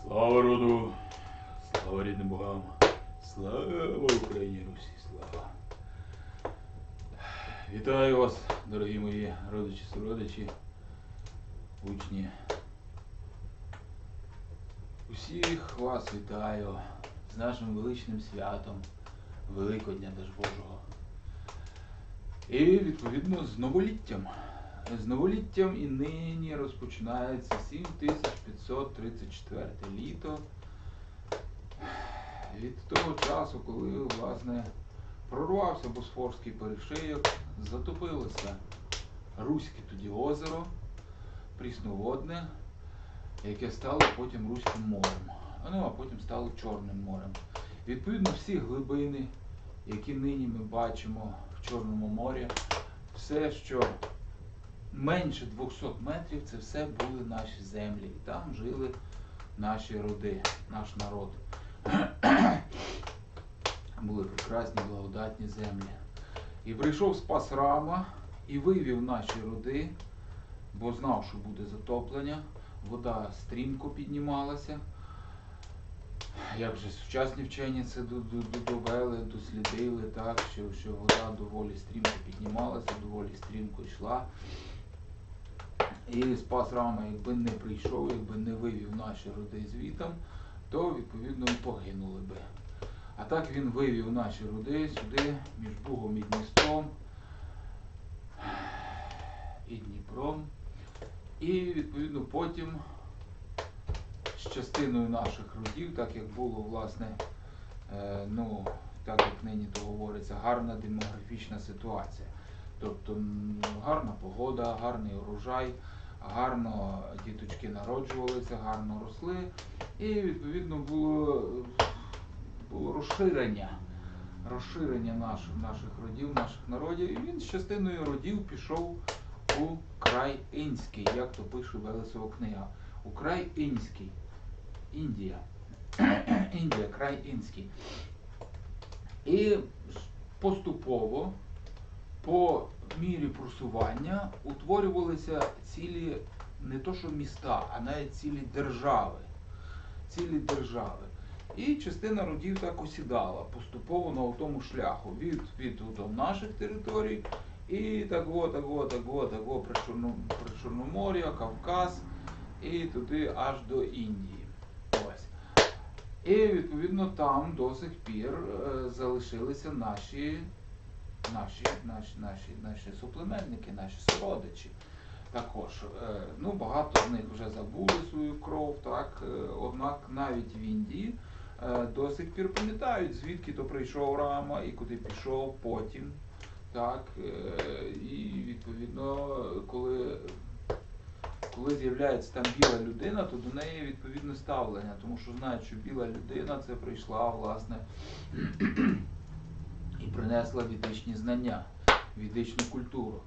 Слава роду, слава рідним богам, слава Україні, Русі, слава. Вітаю вас, дорогі мої родичі, сородичі, учні. Усіх вас вітаю з нашим величним святом Великодня Божого. І відповідно з новоліттям. З новоліттям і нині розпочинається 7534 літо. Від того часу, коли, власне, прорвався Босфорський перешийок, затопилося Руське тоді озеро, прісноводне, яке стало потім Руським морем, а потім стало Чорним морем. Відповідно, всі глибини, які нині ми бачимо в Чорному морі, все, що менше 200 метрів, це все були наші землі. І там жили наші роди, наш народ. Були прекрасні, благодатні землі. І прийшов Спас Рама і вивів наші роди, бо знав, що буде затоплення. Вода стрімко піднімалася. Як же сучасні вчені це довели, дослідили, так, що вода доволі стрімко піднімалася, доволі стрімко йшла. І Спас Рама, якби не прийшов, якби не вивів наші роди звітом, то, відповідно, і погинули би. А так він вивів наші роди сюди, між Бугом і Дністром, і Дніпром. І, відповідно, потім з частиною наших родів, так як було, власне, так як нині то говориться, гарна демографічна ситуація. Тобто гарна погода, гарний урожай, гарно діточки народжувалися, гарно росли. І, відповідно, було розширення наших родів, наших народів. І він з частиною родів пішов у край Інський, як то пише Велесова книга. У край Інський. Індія. Індія, край Інський. І поступово, по мірі просування, утворювалися цілі, не то що міста, а навіть цілі держави. Цілі держави. І частина родів так осідала поступово на тому шляху. Від наших територій і так при Чорномор'я, Кавказ і туди аж до Індії. Ось. І, відповідно, там до сих пір залишилися наші суплеменники, наші сородичі. Також, багато з них вже забули свою кров, так, однак навіть в Індії до сих пір пам'ятають, звідки то прийшов Рама і куди пішов потім. Так, і, відповідно, коли з'являється там біла людина, то до неї відповідне ставлення, тому що знають, що біла людина це прийшла, власне, і принесла ведичні знання, ведичну культуру.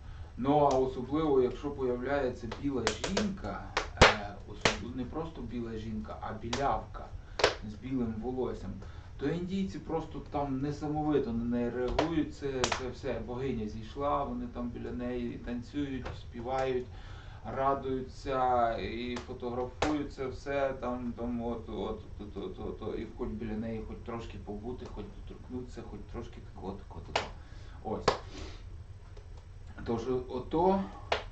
А особливо, якщо появляється біла жінка, не просто біла жінка, а білявка з білим волоссям, то індійці просто там несамовито на неї реагують, це все, богиня зійшла, вони там біля неї танцюють, співають, радуються і фотографуються, все там і хоч біля неї хоч трошки побути, хоч доторкнутися, хоч трошки так. Ось. Тож,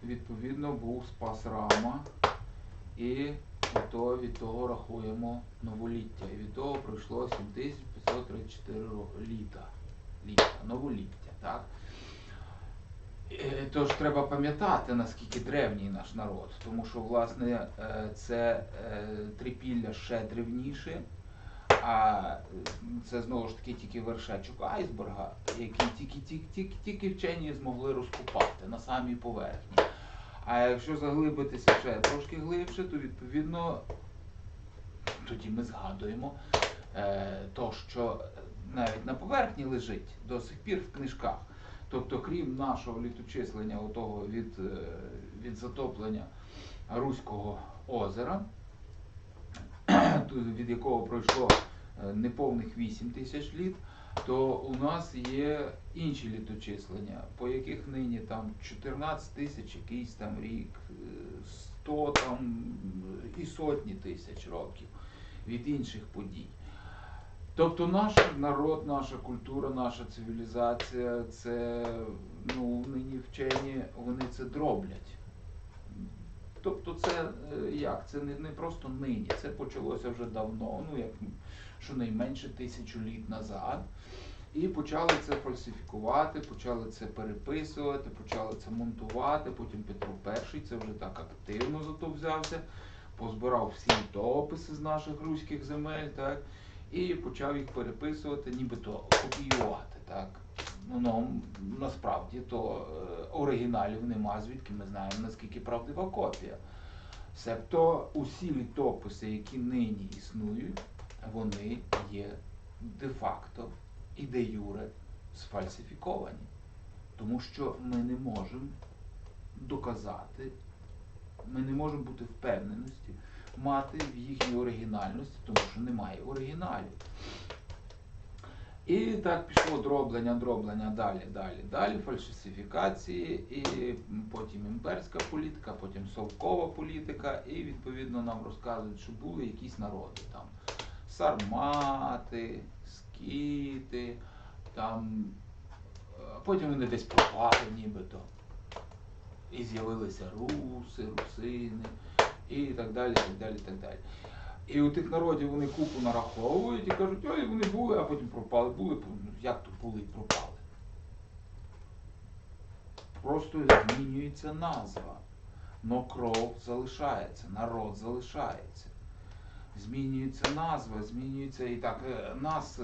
відповідно, був Спас Рама, і від того рахуємо новоліття. І від того пройшло 7534 літа, новоліття, так? Тож треба пам'ятати, наскільки древній наш народ, тому що, власне, це трипілля ще древніше, а це, знову ж таки, тільки вершечок айсберга, який тільки вчені змогли розкопати на самій поверхні. А якщо заглибитися ще трошки глибше, то, відповідно, тоді ми згадуємо то, що навіть на поверхні лежить до сих пір в книжках. Тобто, крім нашого літочислення від затоплення Руського озера, від якого пройшло неповних 8 тисяч літ, то у нас є інші літочислення, по яких нині там 14 тисяч якийсь там рік, 100 там і сотні тисяч років. від інших подій. Тобто наш народ, наша культура, наша цивілізація, це, ну, нині вчені, вони це дроблять. Тобто це як? Це не просто нині, це почалося вже давно, ну як щонайменше 1000 літ назад. І почали це фальсифікувати, почали це переписувати, почали це монтувати, потім Петро І це вже так активно за то взявся, позбирав всі літописи з наших руських земель, так, і почав їх переписувати, нібито копіювати, так. Ну, насправді то оригіналів нема, звідки ми знаємо, наскільки правдива копія. Себто усі літописи, які нині існують, вони є де-факто і де-юре сфальсифіковані. Тому що ми не можемо доказати, ми не можемо бути впевненості мати в їхній оригінальності, тому що немає оригіналів. І так пішло дроблення, далі, фальсифікації, і потім імперська політика, потім совкова політика, і відповідно нам розказують, що були якісь народи, там сармати, скіти, там, потім вони десь пропали нібито, і з'явилися руси, русини, і так далі, так далі, так далі. І у тих народів вони купу нараховують і кажуть, ой, вони були, а потім пропали. Були, як то були і пропали? Просто змінюється назва. Но кров залишається, народ залишається. Змінюється назва, змінюється і так. Нас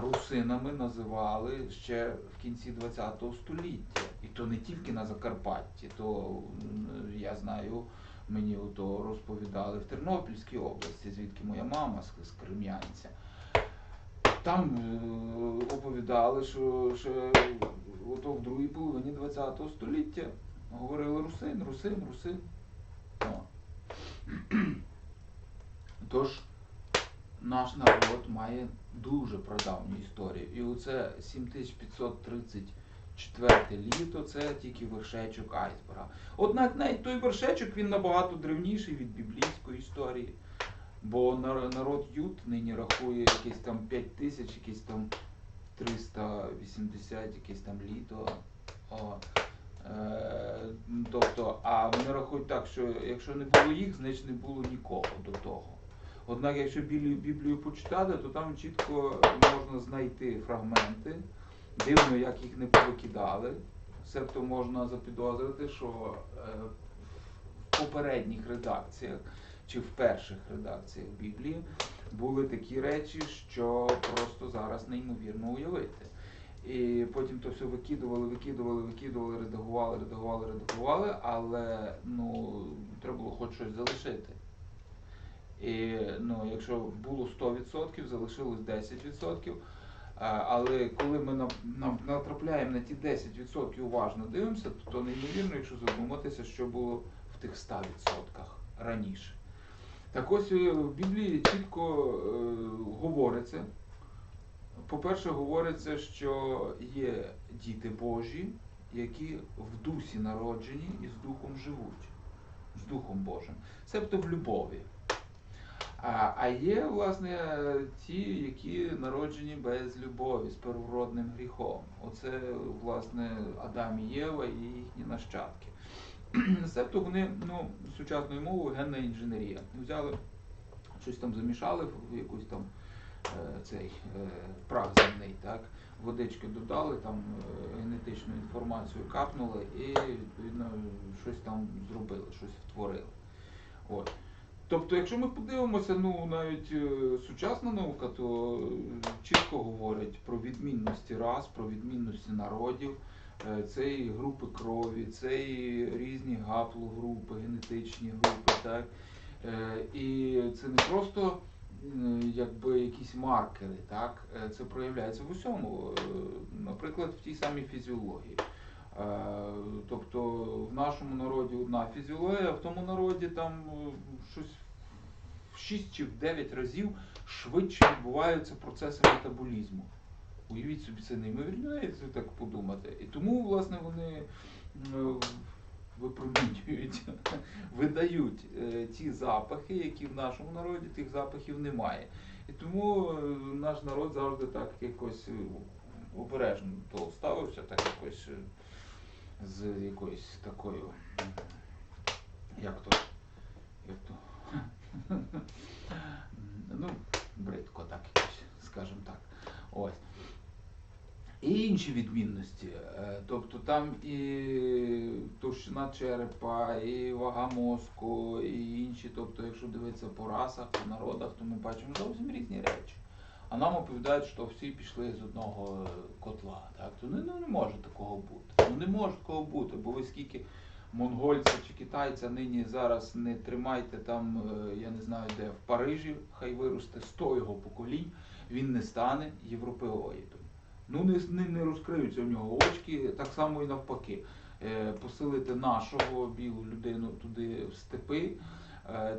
русинами називали ще в кінці ХХ століття. І то не тільки на Закарпатті, то я знаю, мені ото розповідали в Тернопільській області, звідки моя мама з Крем'янця. Там оповідали, що ото в другій половині ХХ століття говорили русин. Тож наш народ має дуже прадавню історію. І оце 7534 літо, це тільки вершечок айсберга. Однак навіть той вершечок, він набагато древніший від біблійської історії. Бо народ Ют нині рахує якесь там 5000, якесь там 380, якесь там літо. Тобто, а вони рахують так, що якщо не було їх, значить не було нікого до того. Однак, якщо Біблію почитати, то там чітко можна знайти фрагменти. Дивно, як їх не повикидали. Себто можна запідозрити, що в попередніх редакціях чи в перших редакціях Біблії були такі речі, що просто зараз неймовірно уявити. І потім то все викидували, редагували, але ну, треба було хоч щось залишити. І ну, якщо було 100%, залишилось 10%. Але коли ми натрапляємо на ті 10% уважно дивимося, то неймовірно, якщо задуматися, що було в тих 100% раніше. Так ось в Біблії чітко говориться. По-перше, говориться, що є діти Божі, які в дусі народжені і з Духом живуть, з Духом Божим, себто в любові. А є, власне, ті, які народжені без любові, з первородним гріхом. Оце, власне, Адам і Єва і їхні нащадки. Себто вони, ну, сучасною мовою, генна інженерія. Взяли, щось там замішали в якусь там прах земний, так, водички додали, там генетичну інформацію капнули і, відповідно, щось там зробили, щось втворили. От. Тобто, якщо ми подивимося, ну, навіть сучасна наука, то чітко говорить про відмінності рас, про відмінності народів, це і групи крові, це і різні гаплогрупи, генетичні групи, так. І це не просто якби якісь маркери, так, це проявляється в усьому, наприклад, в тій самій фізіології. Тобто в нашому народі одна фізіологія, а в тому народі там щось в 6 чи в 9 разів швидше відбуваються процеси метаболізму. Уявіть собі, це неймовірно, якщо так подумати. І тому, власне, вони випромінюють, видають ті запахи, які в нашому народі тих запахів немає. І тому наш народ завжди так якось обережно до того ставився, так якось з якоюсь такою, як то, ну, бридко так якось, скажімо так. Ось. І інші відмінності, тобто там і товщина черепа, і вага мозку, і інші, тобто якщо дивитися по расах, по народах, то ми бачимо зовсім різні речі. А нам оповідають, що всі пішли з одного котла. Так? То не може такого бути. Ну не може такого бути, бо ви скільки монгольця чи китайця нині зараз не тримайте там, я не знаю де, в Парижі, хай виросте 100 його поколінь, він не стане європеоїдом. Ну не розкриються в нього очки, так само і навпаки. Поселити нашого білу людину туди в степи,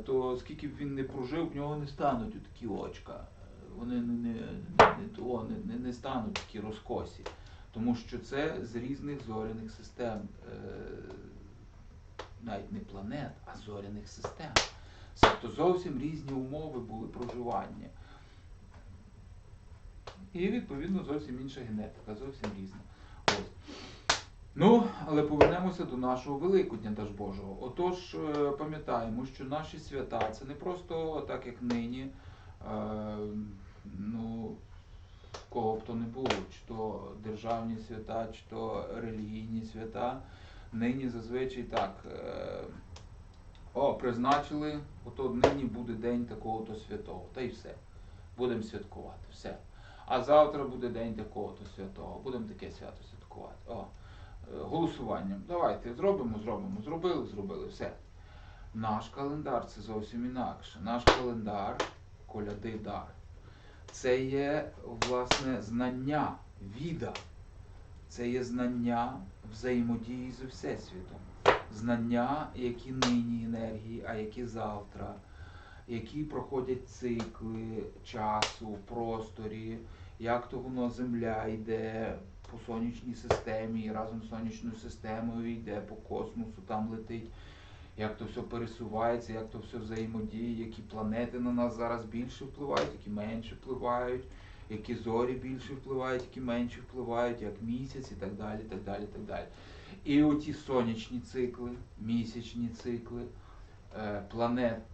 то скільки б він не прожив, в нього не стануть такі очка. Вони не стануть такі розкосі. Тому що це з різних зоряних систем, навіть не планет, а зоряних систем. Тобто зовсім різні умови були проживання. І, відповідно, зовсім інша генетика, зовсім різна. Ось. Ну, але повернемося до нашого Великодня, дай Божого. Отож, пам'ятаємо, що наші свята, це не просто так, як нині, ну, кого б то не було, чи то державні свята, чи то релігійні свята. Нині зазвичай так, призначили, ото нині буде день такого-то святого, та й все. Будемо святкувати, все. А завтра буде день такого-то святого, будемо таке свято святкувати. Голосуванням. Давайте, зробили, все. Наш календар це зовсім інакше. Наш календар, коляди дар, це є, власне, знання, віда. Це є знання взаємодії з Всесвітом. Знання, які нині енергії, а які завтра. Які проходять цикли часу, в просторі, як то воно Земля йде по сонячній системі, і разом з сонячною системою йде по космосу, там летить, як то все пересувається, як то все взаємодіє, які планети на нас зараз більше впливають, які менше впливають, які зорі більше впливають, які менше впливають, як місяць і так далі, так далі, так далі. І оті сонячні цикли, місячні цикли,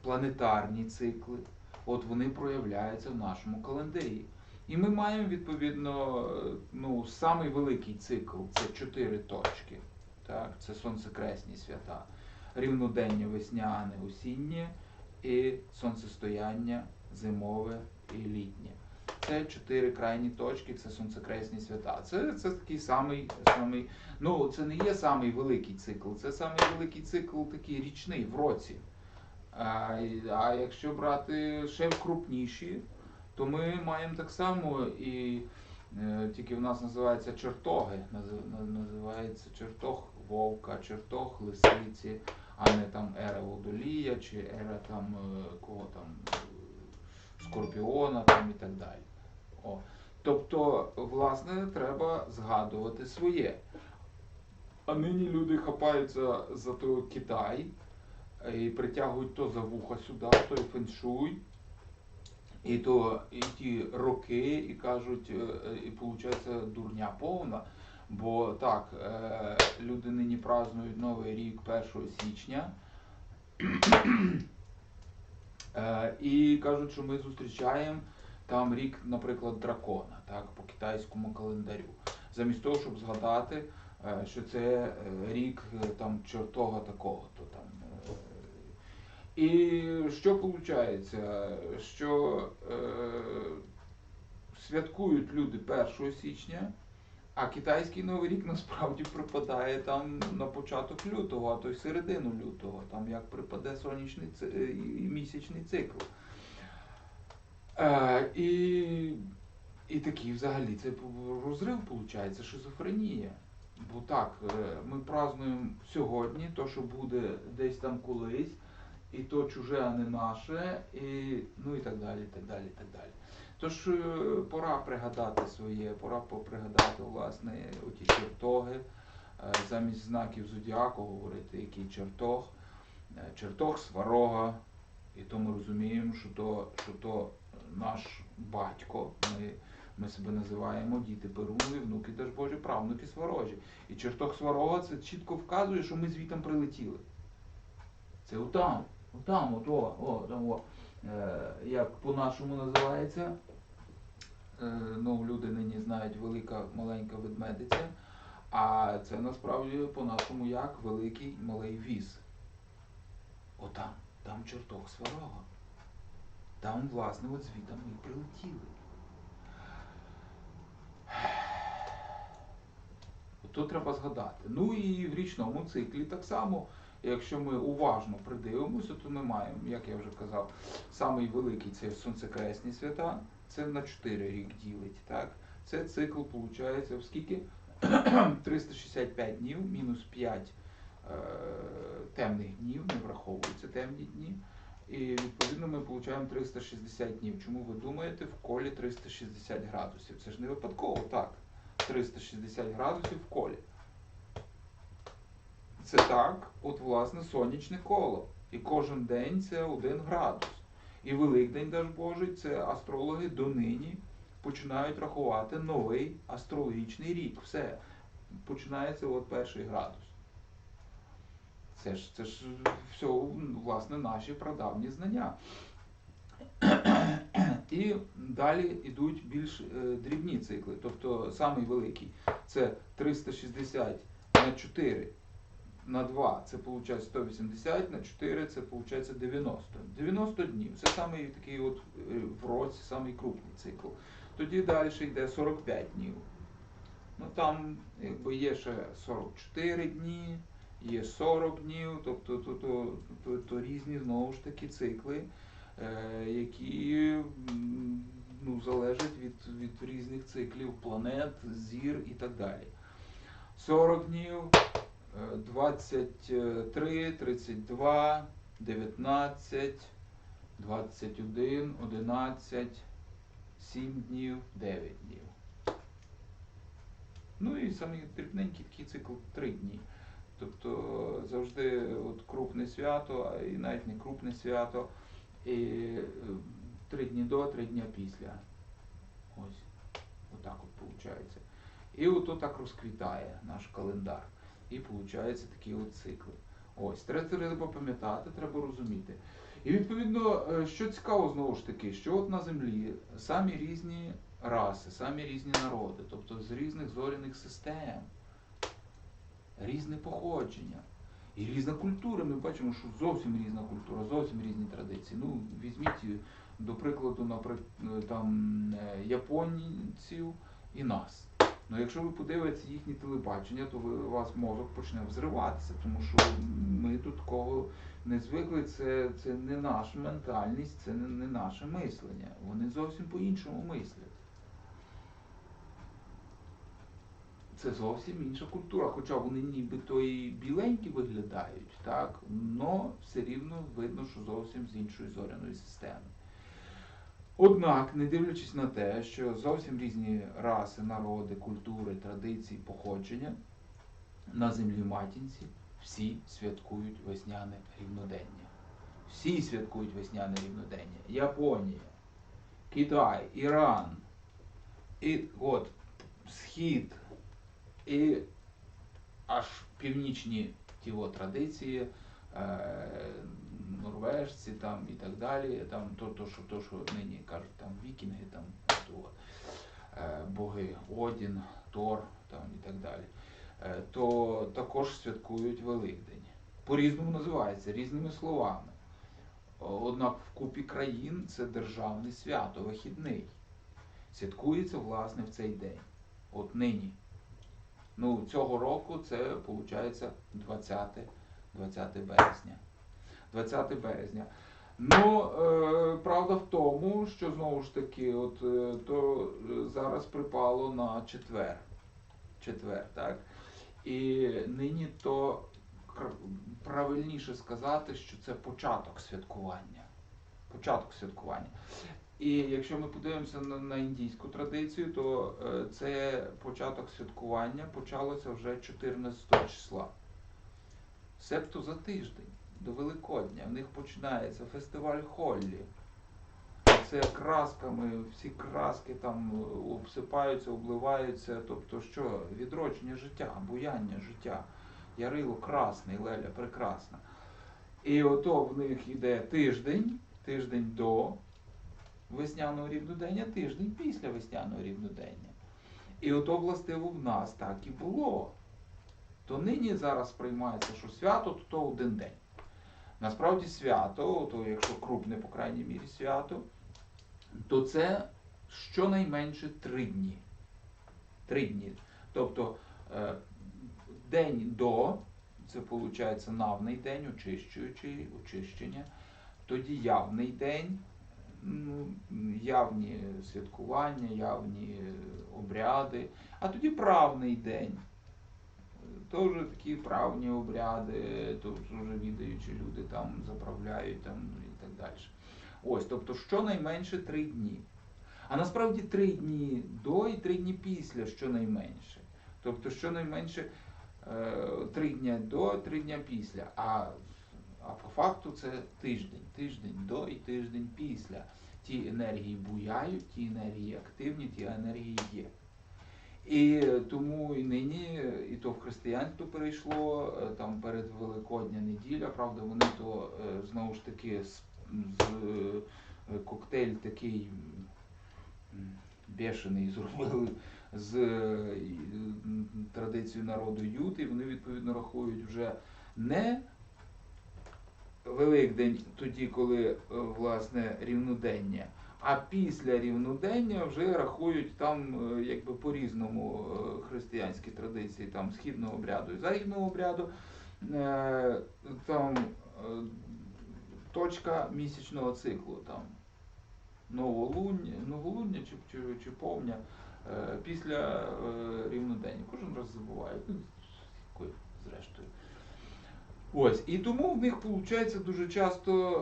планетарні цикли, от вони проявляються в нашому календарі. І ми маємо, відповідно, ну, самий великий цикл, це 4 точки, так? Це сонцекресні свята. Рівнодення весняне, осіннє і сонцестояння зимове і літнє. Це 4 крайні точки, це сонцекресні свята. Це такий самий, ну це не є самий великий цикл, це самий великий цикл такий річний в році. А якщо брати ще крупніші, то ми маємо так само і тільки в нас називається чертоги, називається чертог вовка, чертог лисиці, а не там ера водолія чи ера там кого там скорпіона там і так далі. Тобто, власне, треба згадувати своє. А нині люди хапаються за той Китай і притягують то за вуха сюди, то і феншуй, і ті роки, і кажуть, і виходить дурня повна. Бо так, люди нині празднують Новий рік 1 січня і кажуть, що ми зустрічаємо там рік, наприклад, дракона, так, по китайському календарю. Замість того, щоб згадати, що це рік там чортога такого-то там. І що виходить? Що святкують люди 1 січня, а китайський Новий рік насправді припадає там на початок лютого, а то й середину лютого, там як припаде сонячний і місячний цикл. І такий взагалі це розрив виходить, шизофренія. Бо так, ми празднуємо сьогодні, то, що буде десь там колись, і то чуже, а не наше, і, ну і так далі, і так далі, і так далі. Тож пора пригадати своє, пора попригадати, власне, оті чертоги, замість знаків зодіаку говорити, який чертог. Чертог Сварога. І то ми розуміємо, що то наш батько. Ми себе називаємо діти Перунові, внуки Дажбожі, правнуки Сварожі. І чертог Сварога це чітко вказує, що ми звітом прилетіли. Це отам, як по-нашому називається. Ну, люди нині знають велика, маленька ведмедиця, а це насправді по-нашому як великий, малий віз. Отам, там чертог Сварога. Там, власне, от звітом ми і прилетіли. То треба згадати. Ну і в річному циклі так само, якщо ми уважно придивимося, то ми маємо, як я вже казав, самий великий це сонцекресні свята, це на 4 рік ділить. Так? Це цикл, виходить, в скільки? 365 днів, мінус 5 темних днів, не враховуються темні дні. І відповідно ми отримуємо 360 днів. Чому ви думаєте, в колі 360 градусів? Це ж не випадково, так. 360 градусів в колі. Це так, от власне сонячне коло. І кожен день це 1 градус. І Великдень, Даж Божий, це астрологи донині починають рахувати новий астрологічний рік. Все. Починається от 1 градус. Це ж все, власне, наші прадавні знання. І далі йдуть більш дрібні цикли. Тобто самий великий це 360 на 4 на 2, це виходить 180, на 4 це виходить 90. 90 днів. Це самий такий от в році самий крупний цикл. Тоді далі йде 45 днів. Ну там якби є ще 44 дні, є 40 днів, тобто то різні знову ж таки цикли, які ну, залежать від різних циклів планет, зір і так далі. 40 днів, 23, 32, 19, 21, 11, 7 днів, 9 днів. Ну і самий дрібненький такий цикл 3 дні. Тобто завжди от крупне свято, а і навіть не крупне свято, і 3 дні до, 3 дні після. Ось. Отак от виходить. І ото так розквітає наш календар. І виходить такі от цикли. Ось, треба пам'ятати, треба розуміти. І відповідно, що цікаво знову ж таки, що от на землі самі різні раси, самі різні народи, тобто з різних зоряних систем, різне походження і різна культура. Ми бачимо, що зовсім різна культура, зовсім різні традиції. Ну, візьміть, до прикладу, там, японців і нас. Ну, якщо ви подивитеся їхнє телебачення, то у вас мозок почне взриватися, тому що ми тут кого не звикли, це не наша ментальність, це не наше мислення. Вони зовсім по-іншому мислять. Це зовсім інша культура, хоча вони нібито і біленькі виглядають, так, але все рівно видно, що зовсім з іншої зоряної системи. Однак, не дивлячись на те, що зовсім різні раси, народи, культури, традиції, походження на землі матінці, всі святкують весняне рівнодення. Всі святкують весняне рівнодення. Японія, Китай, Іран, і от Схід, і аж північні ті традиції, норвежці там і так далі, там то, що нині кажуть, там вікінги, там боги Одін, Тор там і так далі, то також святкують Великдень. По-різному називається, різними словами. Однак в купі країн це державне свято, вихідний. Святкується, власне, в цей день. От нині. Ну, цього року це, виходить, 20 березня. 20 березня. Ну, правда в тому, що, знову ж таки, то зараз припало на четвер, так? І нині то правильніше сказати, що це початок святкування. Початок святкування. І якщо ми подивимося на індійську традицію, то це початок святкування почалося вже 14 числа. Себто за тиждень до Великодня. В них починається фестиваль Холлі. Це красками, всі краски там обсипаються, обливаються. Тобто що? Відродження життя, буяння життя. Ярило красний, Леля прекрасна. І ото в них йде тиждень до весняного рівнодення, тиждень після весняного рівнодення. І ото, властиво, в нас так і було. То нині зараз сприймається, що свято, то один день. Насправді свято, то якщо крупне, по крайній мірі, свято, то це щонайменше 3 дні. 3 дні. Тобто день до, це виходить навний день, очищуючий, очищення. Тоді явний день, явні святкування, явні обряди. А тоді правний день. То вже такі правні обряди, то вже відаючі люди там заправляють там, і так далі. Ось, тобто щонайменше 3 дні. А насправді 3 дні до і 3 дні після щонайменше. Тобто щонайменше 3 дні до, 3 дні після. А по факту це тиждень. Тиждень до і тиждень після. Ті енергії буяють, ті енергії активні, ті енергії є. І тому і нині, і то в християнство перейшло, там перед Великодня неділя, правда, вони то знову ж таки з коктейль такий бешений зробили з традицією народу ют, і вони відповідно рахують вже не Великдень тоді, коли власне рівнодення, а після рівнодення вже рахують там якби по-різному християнські традиції, там східного обряду і західного обряду, там точка місячного циклу, там новолуння чи повня після рівнодення. Кожен раз забувають, зрештою. Ось, і тому в них виходить дуже часто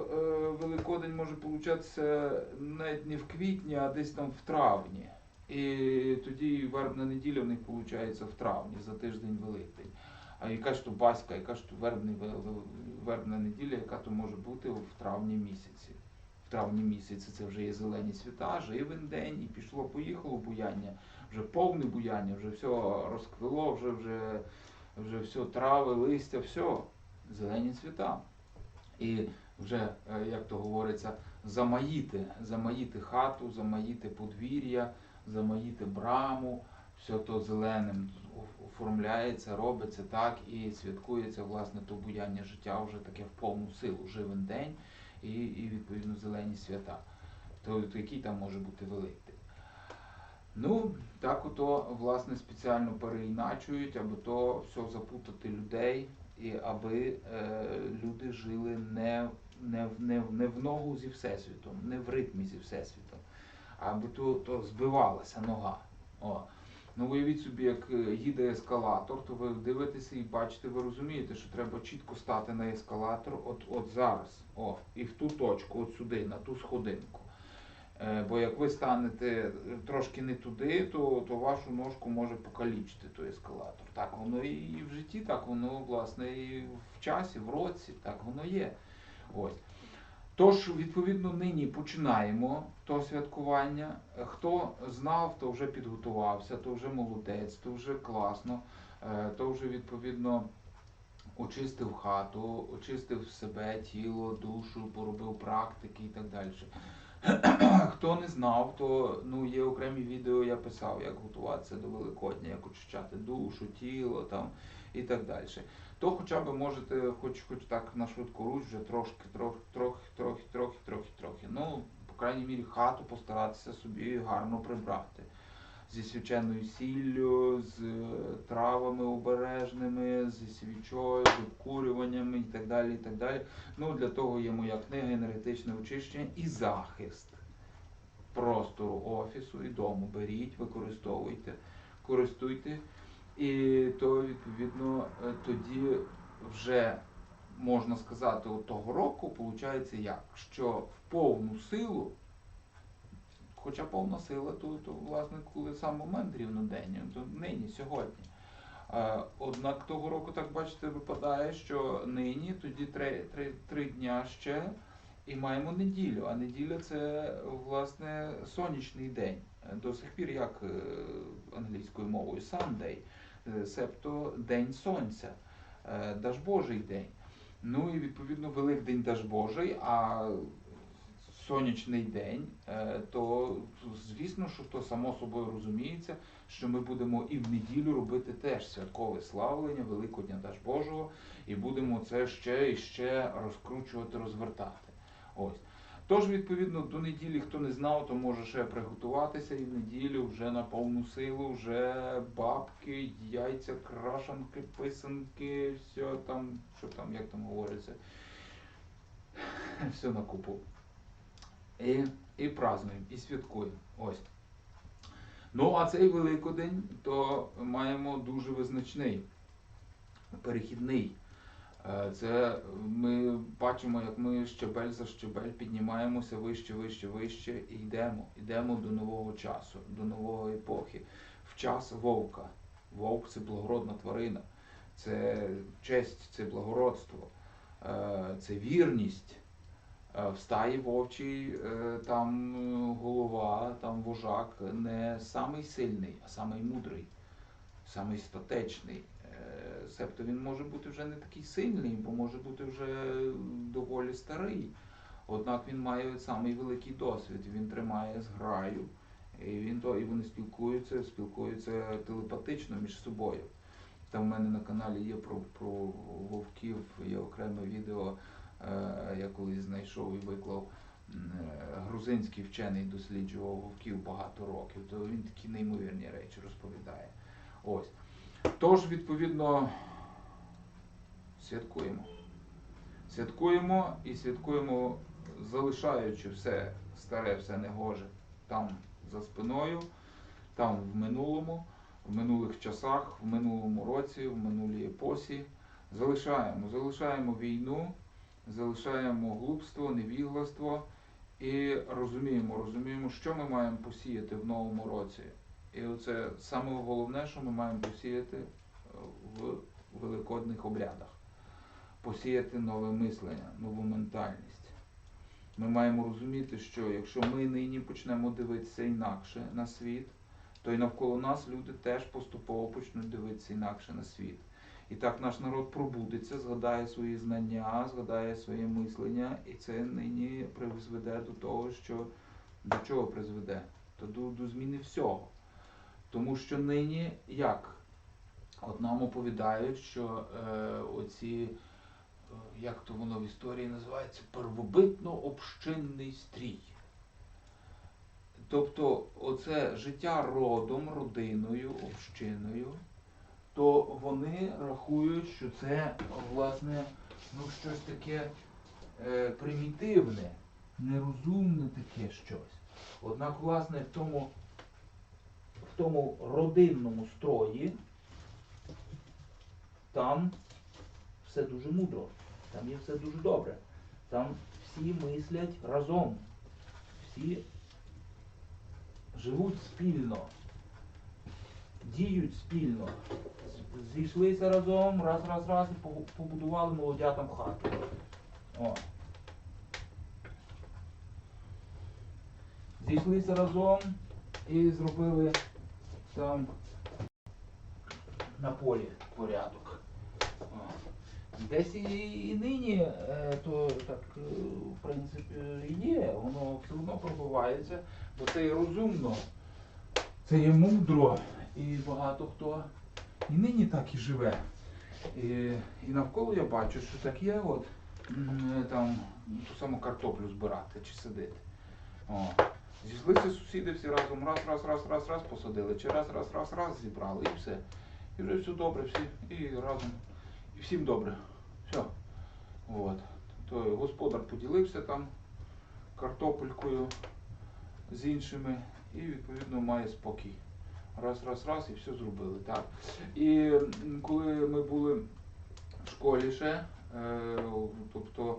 Великодень може получатися навіть не в квітні, а десь там в травні. І тоді вербна неділя в них виходить в травні, за тиждень Великдень. А яка ж то Баська, яка ж то вербна неділя, яка то може бути в травні місяці. В травні місяці це вже є зелені свята, живен день, і пішло-поїхало буяння. Вже повне буяння, вже все розквило, вже все трави, листя, все. Зелені цвіта. І вже, як то говориться, замаїти хату, замаїти подвір'я, замаїти браму, все то зеленим оформляється, робиться так і святкується, власне, то буяння життя вже таке в повну силу, живен день і відповідно зелені свята. То який там може бути Великдень? Ну, так ото, власне, спеціально переіначують, аби то все запутати людей, і аби люди жили не в ногу зі Всесвітом, не в ритмі зі Всесвітом, аби то збивалася нога. О. Ну, уявіть собі, як їде ескалатор, то ви дивитеся і бачите, ви розумієте, що треба чітко стати на ескалатор от зараз, і в ту точку, от сюди, на ту сходинку. Бо як ви станете трошки не туди, то вашу ножку може покалічити той ескалатор. Так воно і в житті, так воно, власне, і в часі, в році, так воно є. Ось. Тож, відповідно, нині починаємо то святкування. Хто знав, то вже підготувався, то вже молодець, то вже класно, то вже, відповідно, очистив хату, очистив себе, тіло, душу, поробив практики і так далі. Хто не знав, то є окремі відео, я писав, як готуватися до Великодня, як очищати душу, тіло там, і так далі. То хоча б можете, хоч так на швидку руч, вже трохи. Ну, по крайній мірі, хату постаратися собі гарно прибрати. Зі свяченою сіллю, з травами обережними, зі свічою, з обкурюваннями і так далі, і так далі. Ну, для того є моя книга «Енергетичне очищення» і захист простору офісу і дому. Беріть, використовуйте, користуйте. І то, відповідно, тоді вже, можна сказати, от того року, виходить як? Що в повну силу Хоча повна сила, то власне, коли сам момент рівнодення, то нині, сьогодні. Однак того року, так бачите, випадає, що нині, тоді три дня ще, і маємо неділю. А неділя це, власне, сонячний день. До сих пір, як англійською мовою, Sunday, себто День Сонця, Дажбожий день. Ну і відповідно Великдень Дажбожий, а сонячний день, то звісно, що то само собою розуміється, що ми будемо і в неділю робити теж святкове славлення Великодня Дажбожого, і будемо це ще і ще розкручувати, розвертати. Ось. Тож, відповідно, до неділі, хто не знав, то може ще приготуватися, і в неділю вже на повну силу, вже бабки, яйця, крашанки, писанки, все там, що там, як там говориться, все на купу. І празднуємо, і святкуємо. Ось. Ну, а цей Великодень, то маємо дуже визначний, перехідний. Це ми бачимо, як ми щебель за щебель піднімаємося вище, вище, вище і йдемо. Йдемо до нового часу, до нової епохи. В час вовка. Вовк – це благородна тварина, це честь, це благородство, це вірність. В стаї вовчій там голова, там вожак не самий сильний, а самий мудрий, самий статечний. Себто він може бути вже не такий сильний, бо може бути вже доволі старий. Однак він має самий великий досвід, він тримає зграю, і вони спілкуються телепатично між собою. Там в мене на каналі є про вовків, є окреме відео, я колись знайшов і виклав. Грузинський вчений досліджував вовків багато років, то він такі неймовірні речі розповідає. Ось. Тож, відповідно, святкуємо. Святкуємо і святкуємо, залишаючи все старе, все негоже там за спиною, там в минулому, в минулих часах, в минулому році, в минулій епосі. Залишаємо війну, залишаємо глупство, невігластво і розуміємо, що ми маємо посіяти в новому році. І оце саме головне, що ми маємо посіяти в великодних обрядах. Посіяти нове мислення, нову ментальність. Ми маємо розуміти, що якщо ми нині почнемо дивитися інакше на світ, то і навколо нас люди теж поступово почнуть дивитися інакше на світ. І так наш народ пробудиться, згадає свої знання, згадає своє мислення, і це нині призведе до того, що до чого призведе? То до зміни всього. Тому що нині як? От нам оповідають, що оці, як то воно в історії називається, первобитно-общинний стрій. Тобто оце життя родом, родиною, общиною, то вони рахують, що це, власне, щось таке примітивне, нерозумне таке щось. Однак, власне, в тому родинному строї там все дуже мудро, там є все дуже добре. Там всі мислять разом, всі живуть спільно, діють спільно, зійшлися разом, раз, і побудували молодятам хату. О. Зійшлися разом і зробили там на полі порядок. О. Десь і нині то так, в принципі, є, воно все одно пробивається, бо це є розумно, це є мудро, і багато хто і нині так і живе. І навколо я бачу, що так є, от, там, ту саму картоплю збирати чи садити. О. Зійшлися сусіди всі разом, раз посадили, чи раз зібрали, і все. І вже все добре, всі, і разом, і всім добре. Все. От. То господар поділився там картопелькою з іншими і, відповідно, має спокій. Раз, і все зробили. Так. І коли ми були в школі ще, тобто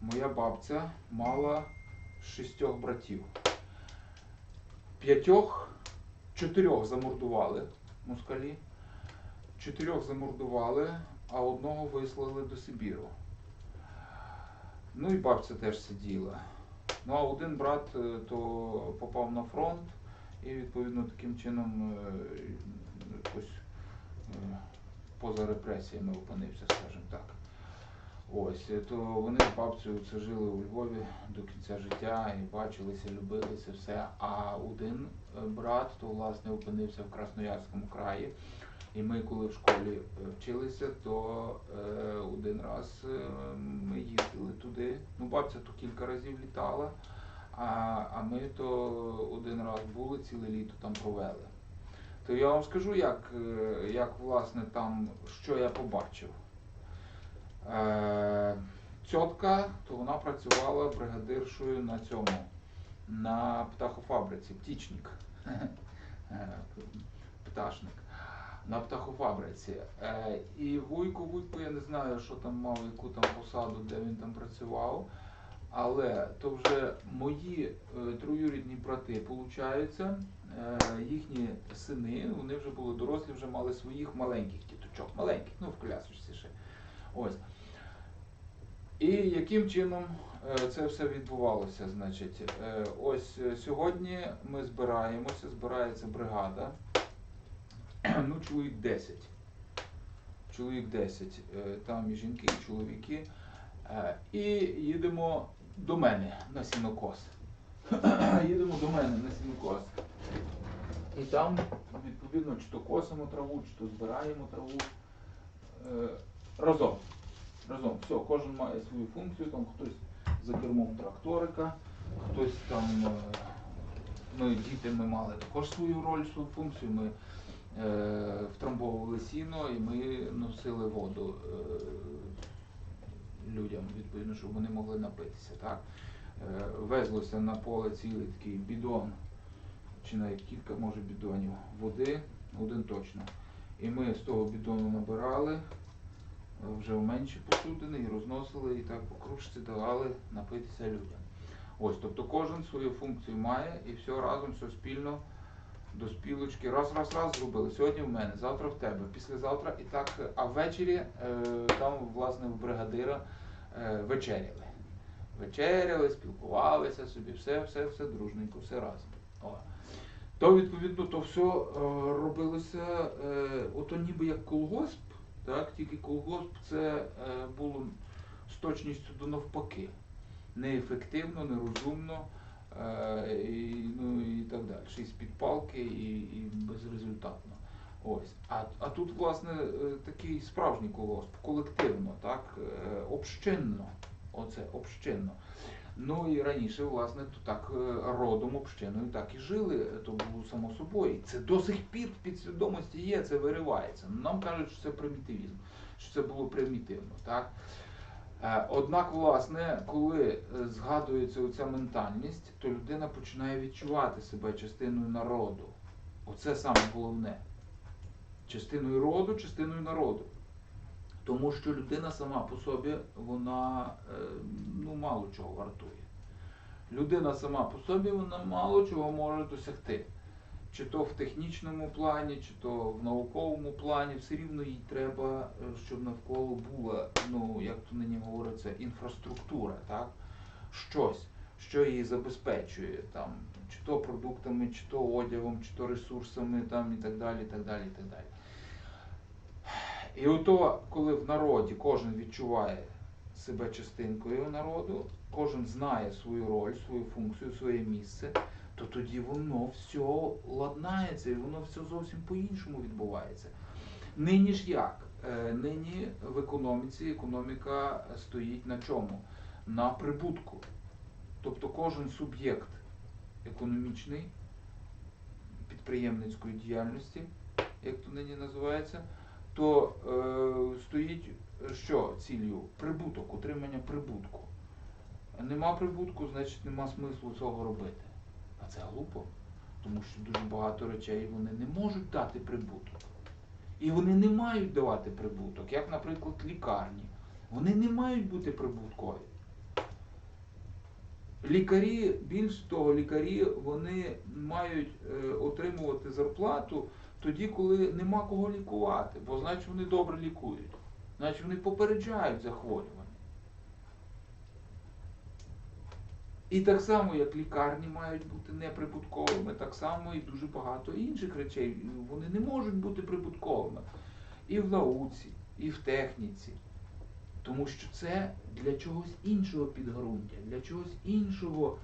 моя бабця мала 6 братів. чотирьох замордували москалі, 4 замордували, а одного вислали до Сибіру. Ну і бабця теж сиділа. Ну а один брат то попав на фронт і відповідно таким чином якось поза репресіями опинився, скажімо так. Ось, то вони з бабцею це жили у Львові до кінця життя і бачилися, любилися, все. А один брат, то власне опинився в Красноярському краї. І ми, коли в школі вчилися, то один раз ми їздили туди. Ну, бабця то кілька разів літала, а ми то один раз були, ціле літо там провели. То я вам скажу, як власне там, що я побачив. Тьотка, то вона працювала бригадиршою на птахофабриці, птічник, пташник, на птахофабриці. І Вуйко, я не знаю, що там мав, яку там посаду, де він там працював, але то вже мої троюрідні брати, виходить, їхні сини, вони вже були дорослі, вже мали своїх маленьких діточок, маленьких, ну в колясочці ще. Ось. І яким чином це все відбувалося, значить, ось сьогодні ми збирається бригада, ну чоловік 10, там і жінки, і чоловіки, і їдемо до мене на сінокос. І там, відповідно, чи то косимо траву, чи то збираємо траву разом. Все, кожен має свою функцію, там хтось за кермом тракторика, хтось там, ми мали також свою роль, свою функцію, ми втрамбовували сіно і ми носили воду людям, відповідно, щоб вони могли напитися. Так? Везлося на поле цілий такий бідон, чи навіть кілька, може, бідонів води, один точно. І ми з того бідону набирали вже в менші посудини і розносили, і так по кружці давали напитися людям. Ось, тобто кожен свою функцію має і все разом, все спільно, до спілочки, раз зробили. Сьогодні в мене, завтра в тебе, післязавтра і так, а ввечері там, власне, в бригадира вечеряли. Вечеряли, спілкувалися собі, все дружненько, все разом. О. То, відповідно, то все робилося, ото ніби як колгосп, так? Тільки колгосп це було з точністю до навпаки. Неефективно, нерозумно і так далі. І з-під палки, і безрезультатно. Ось. А тут, власне, такий справжній колгосп, колективно, так? Общинно. Оце, общинно. Ну і раніше, власне, то так родом, общиною так і жили, то було само собою. Це до сих пір в підсвідомості є, це виривається. Нам кажуть, що це примітивізм, що це було примітивно, так? Однак, власне, коли згадується оця ментальність, то людина починає відчувати себе частиною народу. Оце саме головне. Частиною роду, частиною народу. Тому що людина сама по собі, вона мало чого вартує. Людина сама по собі, вона мало чого може досягти. Чи то в технічному плані, чи то в науковому плані, все рівно їй треба, щоб навколо була, як то нині говориться, інфраструктура, так? Щось, що її забезпечує, там, чи то продуктами, чи то одягом, чи то ресурсами, там, і так далі, і так далі, і так далі. І ото, коли в народі кожен відчуває себе частинкою народу, кожен знає свою роль, свою функцію, своє місце, то тоді воно все ладнається і воно все зовсім по-іншому відбувається. Нині ж як? Нині в економіка стоїть на чому? На прибутку. Тобто кожен суб'єкт економічний, підприємницької діяльності, як то нині називається, то стоїть що ціллю? Прибуток, отримання прибутку. Нема прибутку, значить нема смислу цього робити. А це глупо, тому що дуже багато речей вони не можуть дати прибуток. І вони не мають давати прибуток, як, наприклад, лікарні. Вони не мають бути прибуткові. Лікарі, більш того, лікарі вони мають отримувати зарплату тоді, коли нема кого лікувати, бо значить вони добре лікують, значить вони попереджають захворювання. І так само, як лікарні мають бути неприбутковими, так само і дуже багато інших речей. Вони не можуть бути прибутковими. І в науці, і в техніці. Тому що це для чогось іншого підґрунтя, для чогось іншого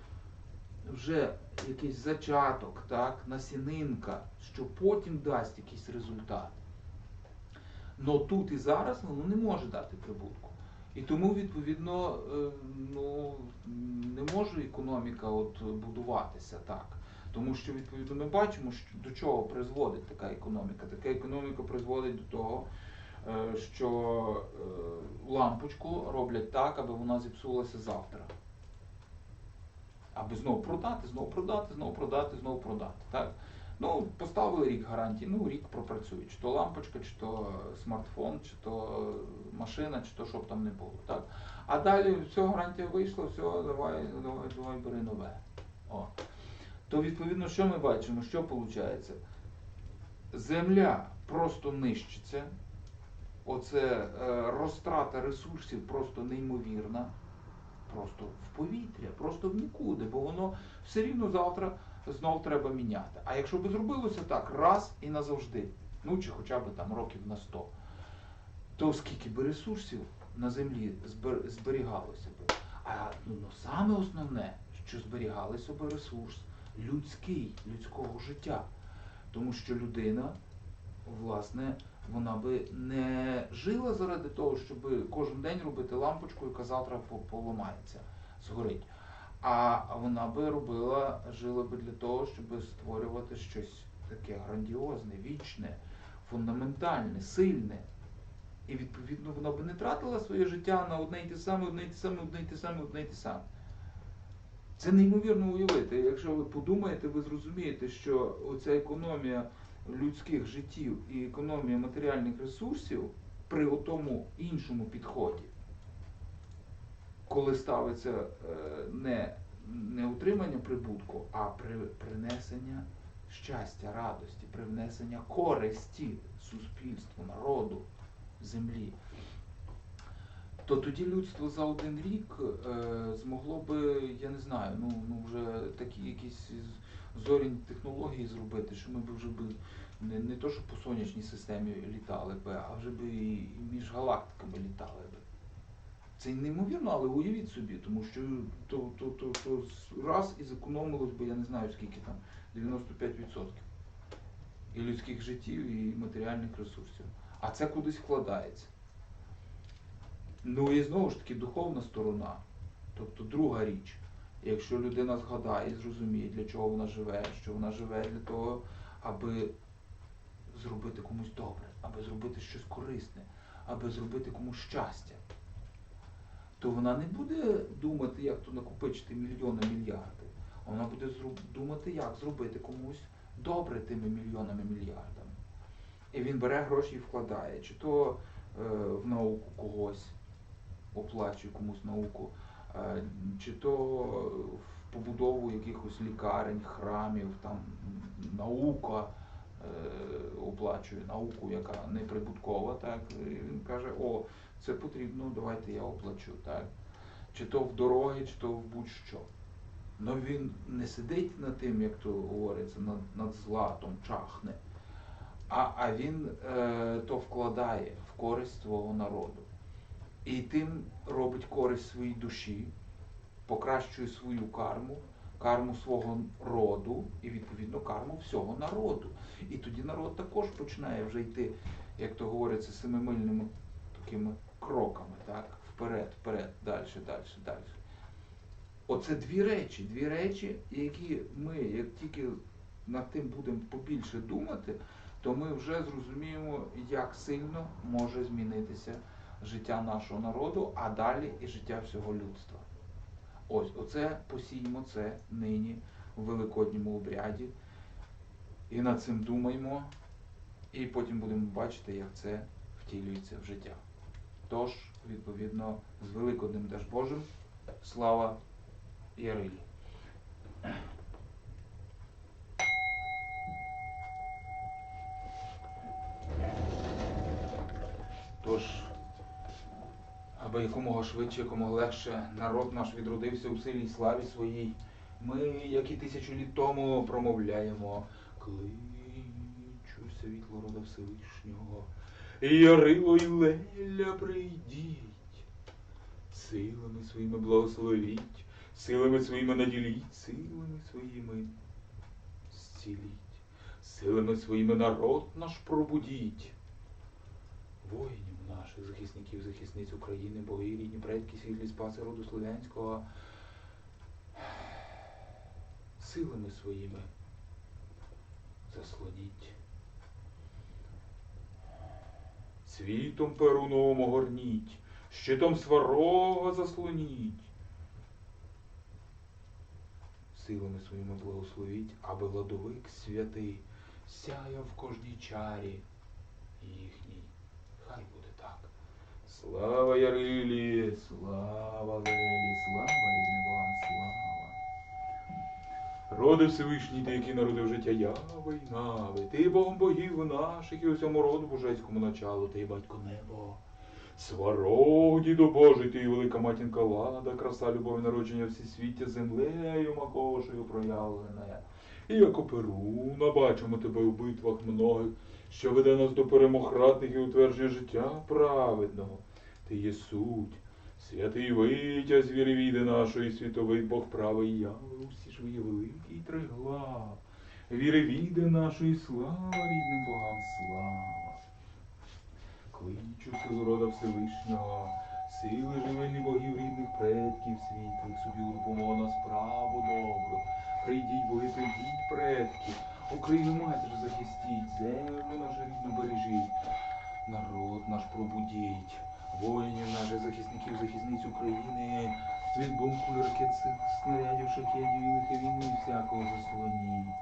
вже якийсь зачаток, так, насінинка, що потім дасть якийсь результат. Но тут і зараз воно не може дати прибутку. І тому, відповідно, не може економіка будуватися так. Тому що, відповідно, ми бачимо, до чого призводить така економіка. Така економіка призводить до того, що лампочку роблять так, аби вона зіпсулася завтра. Аби знову продати, знову продати, знову продати, знову продати. Так? Поставили рік гарантії, рік пропрацюють. Чи то лампочка, чи то смартфон, чи то машина, чи то що б там не було. Так? А далі все, гарантія вийшла, все, давай бери нове. То відповідно, що ми бачимо? Що виходить? Земля просто нищиться. Оце розтрата ресурсів просто неймовірна. Просто в повітря, просто в нікуди, бо воно все рівно завтра знов треба міняти. А якщо б зробилося так раз і назавжди, чи хоча б там років на 100, то скільки б ресурсів на землі зберігалося б. А саме основне, що зберігалося б ресурс людського життя. Тому що людина, власне, вона би не жила заради того, щоб кожен день робити лампочку, яка завтра поламається, згорить. А вона би жила би для того, щоб створювати щось таке грандіозне, вічне, фундаментальне, сильне. І, відповідно, вона би не тратила своє життя на одне й те саме, одне й те саме, одне й те саме, одне й те саме. Це неймовірно уявити. Якщо ви подумаєте, ви зрозумієте, що оця економія людських життів і економія матеріальних ресурсів при тому іншому підході, коли ставиться не утримання прибутку, а принесення щастя, радості, привнесення користі суспільству, народу, землі, то тоді людство за один рік змогло би, я не знаю, вже такі якісь зоряні технології зробити, що ми б вже не то, що по сонячній системі літали б, а вже б і між галактиками літали б. Це неймовірно, але уявіть собі, тому що то раз і зекономилось би, я не знаю скільки там, 95% і людських життів, і матеріальних ресурсів. А це кудись вкладається. І знову ж таки духовна сторона, тобто друга річ. Якщо людина згадає і зрозуміє, для чого вона живе, що вона живе для того, аби зробити комусь добре, аби зробити щось корисне, аби зробити комусь щастя, то вона не буде думати, як то накопичити мільйони, мільярди. А вона буде думати, як зробити комусь добре тими мільйонами, мільярдами. І він бере гроші і вкладає, чи то в науку когось, оплачує комусь науку, чи то в побудову якихось лікарень, храмів, там наука, оплачує науку, яка неприбуткова, так, і він каже, це потрібно, давайте я оплачу, так, чи то в дороги, чи то в будь-що. Но він не сидить над тим, як то говориться, над златом, чахне, а він то вкладає в користь свого народу. І тим робить користь своїй душі, покращує свою карму свого роду і, відповідно, карму всього народу. І тоді народ також починає вже йти, як то говориться, семимильними такими кроками, так, вперед, далі. Оце дві речі, які ми, як тільки над тим будемо побільше думати, то ми вже зрозуміємо, як сильно може змінитися життя нашого народу, а далі і життя всього людства. Оце посіємо це нині у Великодньому обряді. І над цим думаємо, і потім будемо бачити, як це втілюється в життя. Тож, відповідно, з Великоднем Божим, слава Ярилі. Тож, аби якомога швидше, якомога легше народ наш відродився у силі й славі своїй, ми, як і 1000 літ тому, промовляємо: кличу світло рода Всевишнього, і Ярило й Леля прийдіть, силами своїми благословіть, силами своїми наділіть, силами своїми зціліть, силами своїми народ наш пробудіть. Воїнів наших, захисників, захисниць України, боги, рідні, предки, світлі спаси роду слов'янського, силами своїми заслоніть. Світом перуном огорніть, щитом сварога заслоніть. Силами своїми благословіть, аби ладовик святий сяяв в кожній чарі їхній. Хай буде так. Слава Ярилі, слава Лелі, слава рідним богам, слава. Роди Всевишній, ти, який народив життя яви й нави, ти Богом богів наших і усьому роду божеському началу, ти батько небо. Сварог, дідо Божий, ти велика матінка лада, краса, любов і народження всесвіття землею макошею проявлене. І як оперуна бачимо тебе у битвах многих, що веде нас до перемог ратних і утверджує життя праведного. Ти є суть, святий витязь віревіди нашої, світовий Бог правий яви, усі ж ви є великий триглав. Віревіди нашої, слава рідним богам, слава. Кличу силу рода Всевишнього, сили живельні богів рідних предків світлих, собі у допомогу на справу добру. Прийдіть, боги, прийдіть, предки, Україну матір захистіть, землю нашу рідну бережіть, народ наш пробудіть, воїнів наших, захисників, захисниць України, від бомб, ракет, снарядів, шахедів і лихи війни всякого заслоніть.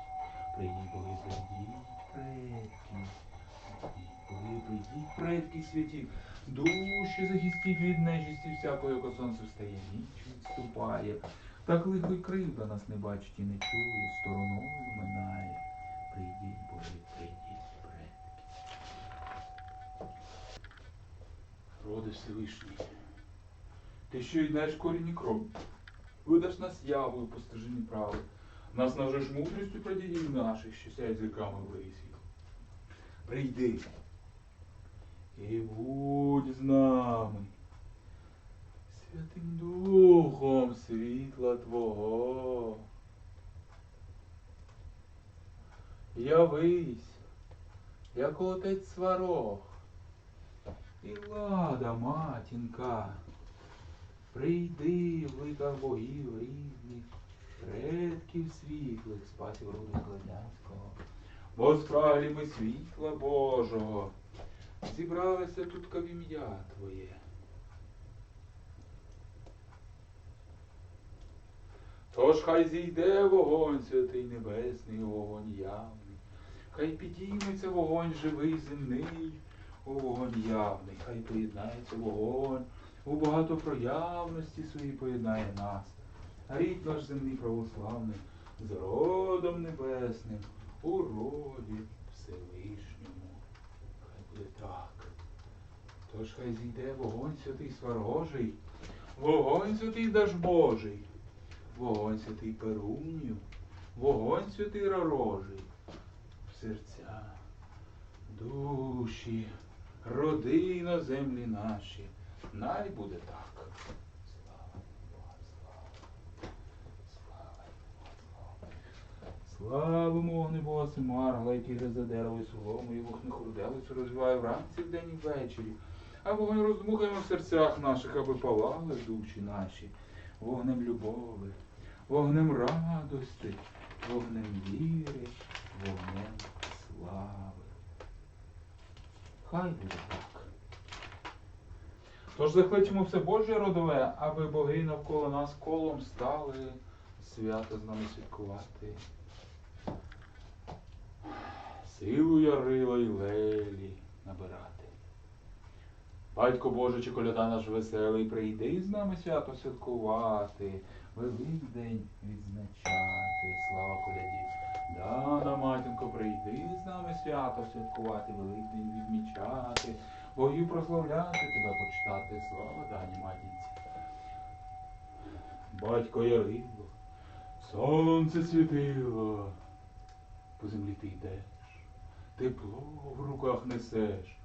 Прийдіть, боги, прийдіть, предки. Боги, прийдіть, предки святі, душі захистіть від нечисті всякого, як сонце встає, ніч відступає. Так лихо й кривда нас не бачить і не чує, стороною минає. Прийдіть, боги, прийдіть, предки. Роди Всевишній, ти що йдеш корінь і кров, видаш нас явою по стежині правди, нас навжеш мудрістю прадідів наших, що сяють зірками в лисі. Прийди і будь з нами, Святим Духом світла Твого. Явись, як отець Сварог, і лада, матінка, прийди в ликах богів рідних, предків світлих, спасів роду Слов'янського. Бо спраглі ми світла Божого, зібралися тут в ім'я Твоє. Тож хай зійде вогонь святий небесний, вогонь явний, хай підійметься вогонь живий земний, у вогонь явний, хай поєднається вогонь, у багатопроявності своїй поєднає нас. Рід наш земний православний з родом небесним, у роді Всевишньому. Хай буде так. Тож хай зійде вогонь святий Сварожий, вогонь святий Дажбожий, вогонь святий Перунів, вогонь святий Ророжий, в серця, душі, роди на землі наші. Най буде так. Славимо Огнебога Семаргла, який гризе дерево і солому, і вогне хурделицю розвиває вранці, вдень і ввечері. А вогонь роздмухаємо в серцях наших, аби палали душі наші. Вогнем любови, вогнем радости, вогнем віри, вогнем слави. Хай буде так. Тож закличемо все Боже родове, аби боги навколо нас колом стали, свято з нами святкувати. Силу Ярила й Лелі набирати. Батько Боже, чи коляда наш веселий, прийди з нами свято святкувати. Великдень відзначати. Слава коляді. Дана матінко, прийди з нами свято святкувати, Великдень відмічати, богів прославляти, тебе почитати. Слава дані матінці. Батько Ярило, сонце світило, по землі ти йдеш, тепло в руках несеш.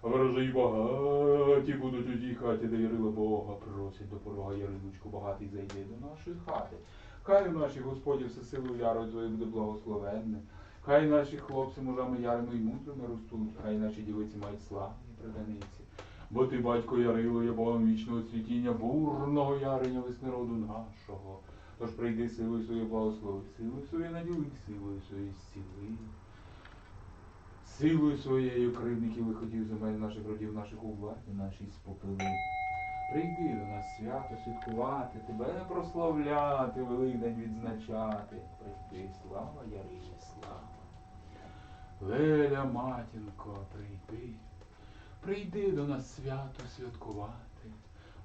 Ворожі багаті будуть у тій хаті, де Ярила Бога просять до порога. Яриночку багатий зайде до нашої хати. Хай у нашій Господі всесилу ярою твоє буде благословенне. Хай наші хлопці мужами ярими і мудрими ростуть, хай наші дівиці мають славні преданиці. Бо ти, батько Ярило, є Богом вічного цвітіння, бурного яреня весни роду нашого. Тож прийди силою своєю благослови, силою своєю наділи, силою своєю зціли. Силою своєю кривників виходів земель наших родів, наших у владі нашій спопили. Прийди до нас свято святкувати, тебе прославляти, Великдень відзначати. Прийди, слава Ярині, слава. Леля, матінко, прийди. Прийди до нас свято святкувати,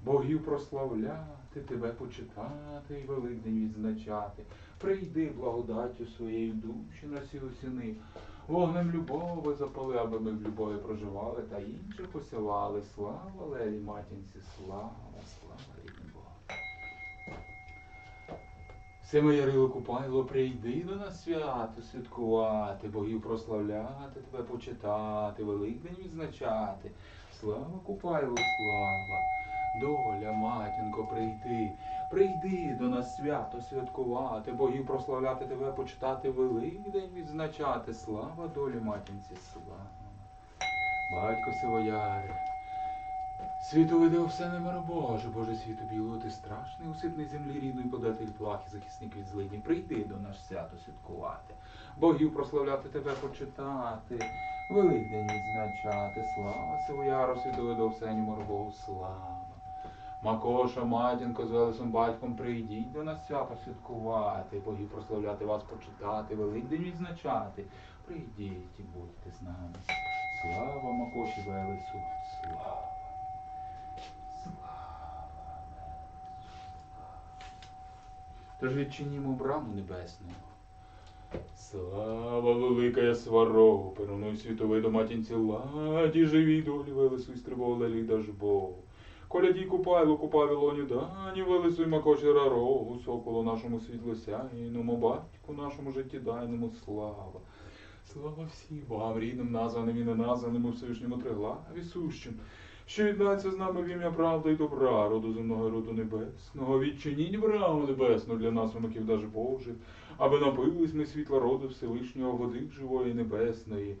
богів прославляти, тебе почитати і Великдень відзначати. Прийди благодаттю своєю душі на сі осіни, вогнем любови запали, аби ми в любові проживали та інших посилали. Слава Лелі матінці, слава, слава рідним Богу. Симе Ярило Купайло, прийди до нас свято святкувати, богів прославляти, тебе почитати, Великдень відзначати. Слава Купайло, слава, доля, матінко, прийди. Прийди до нас свято святкувати, богів прославляти, тебе почитати, Великдень відзначати. Слава долі матінці, слава. Батько Сивояре, світу видав все немиро Боже, Боже світу білого, ти страшний, усипний землі рідної, податель плахи, захисник від злидні. Прийди до нас свято святкувати, богів прославляти, тебе почитати, Великдень відзначати. Слава Сивояру, світу видав все немиро Богу, слава. Макоша, матінко, з Велесом батьком, прийдіть до нас свято святкувати, богів прославляти, вас почитати, Великдень відзначати. Прийдіть і будьте з нами. Слава Макоші Велесу, слава. Тож відчинімо браму небесну. Слава велика сварогу, перонуй світовиду матінці ладі, живі долі Велесу і стрибов лелі дажбогу. Коляді Купайло, Купавілоні дані, Велесу й Макоші рарогу, соколу нашому світлосяйному, батьку нашому життєдайному, слава. Слава всім богам рідним, названим і неназваним у Всевишньому Триглаві сущим, що єднаться з нами в ім'я правди й добра, роду земного і роду небесного. Відчиніть браму небесну для нас, онуків даж Божих, аби напились ми світла роду Всевишнього, води живої небесної.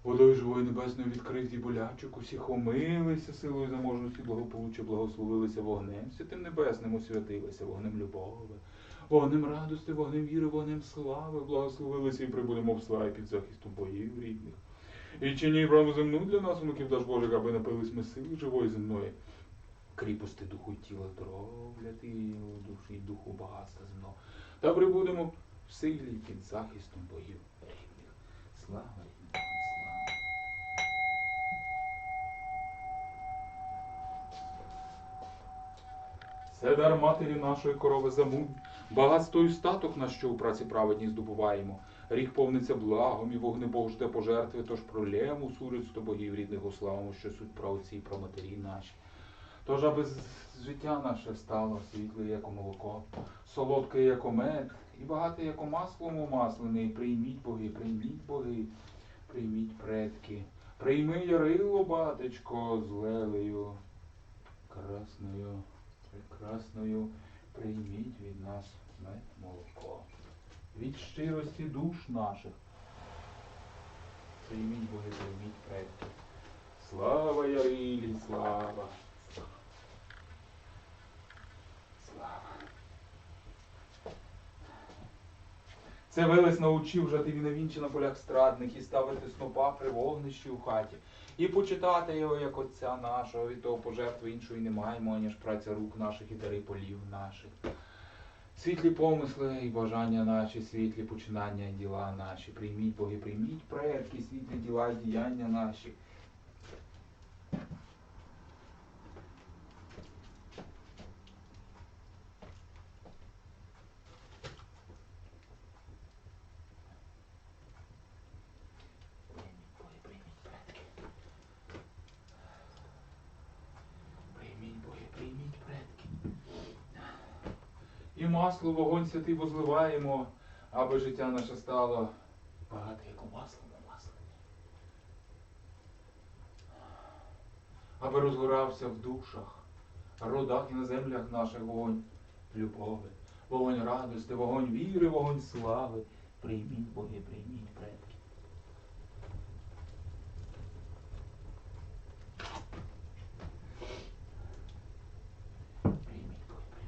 Водою живої небесною відкрив болячок, усіх омилися, силою заможності благополуччя благословилися, вогнем святим небесним освятилися, вогнем любови, вогнем радости, вогнем віри, вогнем слави, благословилися і прибудемо в славі під захистом богів рідних. І чині браму земну для нас, онуків даж Божих, аби напились ми сили живої земної, кріпости духу і тіла, здоров'я тілу, душі і духу багатства земного. Та прибудемо в силі під захистом богів рідних. Слава рідним, слава. Це дар матері нашої корови замунь, багатство і статок наш, що у праці праведній здобуваємо. Рік повниться благом, і вогнебог жде пожертви, тож пролємо сурицтво богів рідних уславимо, що суть праотці і праматері наші. Тож, аби життя наше стало світле, як молоко, солодке, як мед, і багате, як маслом умаслене, прийміть боги, прийміть предки. Прийми Ярило, батечко, з Лелею красною, прекрасною, прийміть від нас мед, молоко. Від щирості душ наших. Прийміть боги, прийміть предки. Слава Ярилі, слава! Слава! Це Велес научив жати віновінче на полях страдних і ставити снопа при вогнищі у хаті. І почитати його, як Отця нашого, від того пожертви іншої не маємо, аніж праця рук наших і дари полів наших. Світлі помисли і бажання наші, світлі починання і діла наші. Прийміть, боги, прийміть предки, світлі діла і діяння наші. тобі масло, вогонь святий возливаємо, аби життя наше стало багате, як у маслому маслі. Аби розгорався в душах, родах і на землях наших вогонь любови, вогонь радости, вогонь віри, вогонь слави. Прийміть, боги, прийміть, предки. Прийміть, боги, прийміть, предки.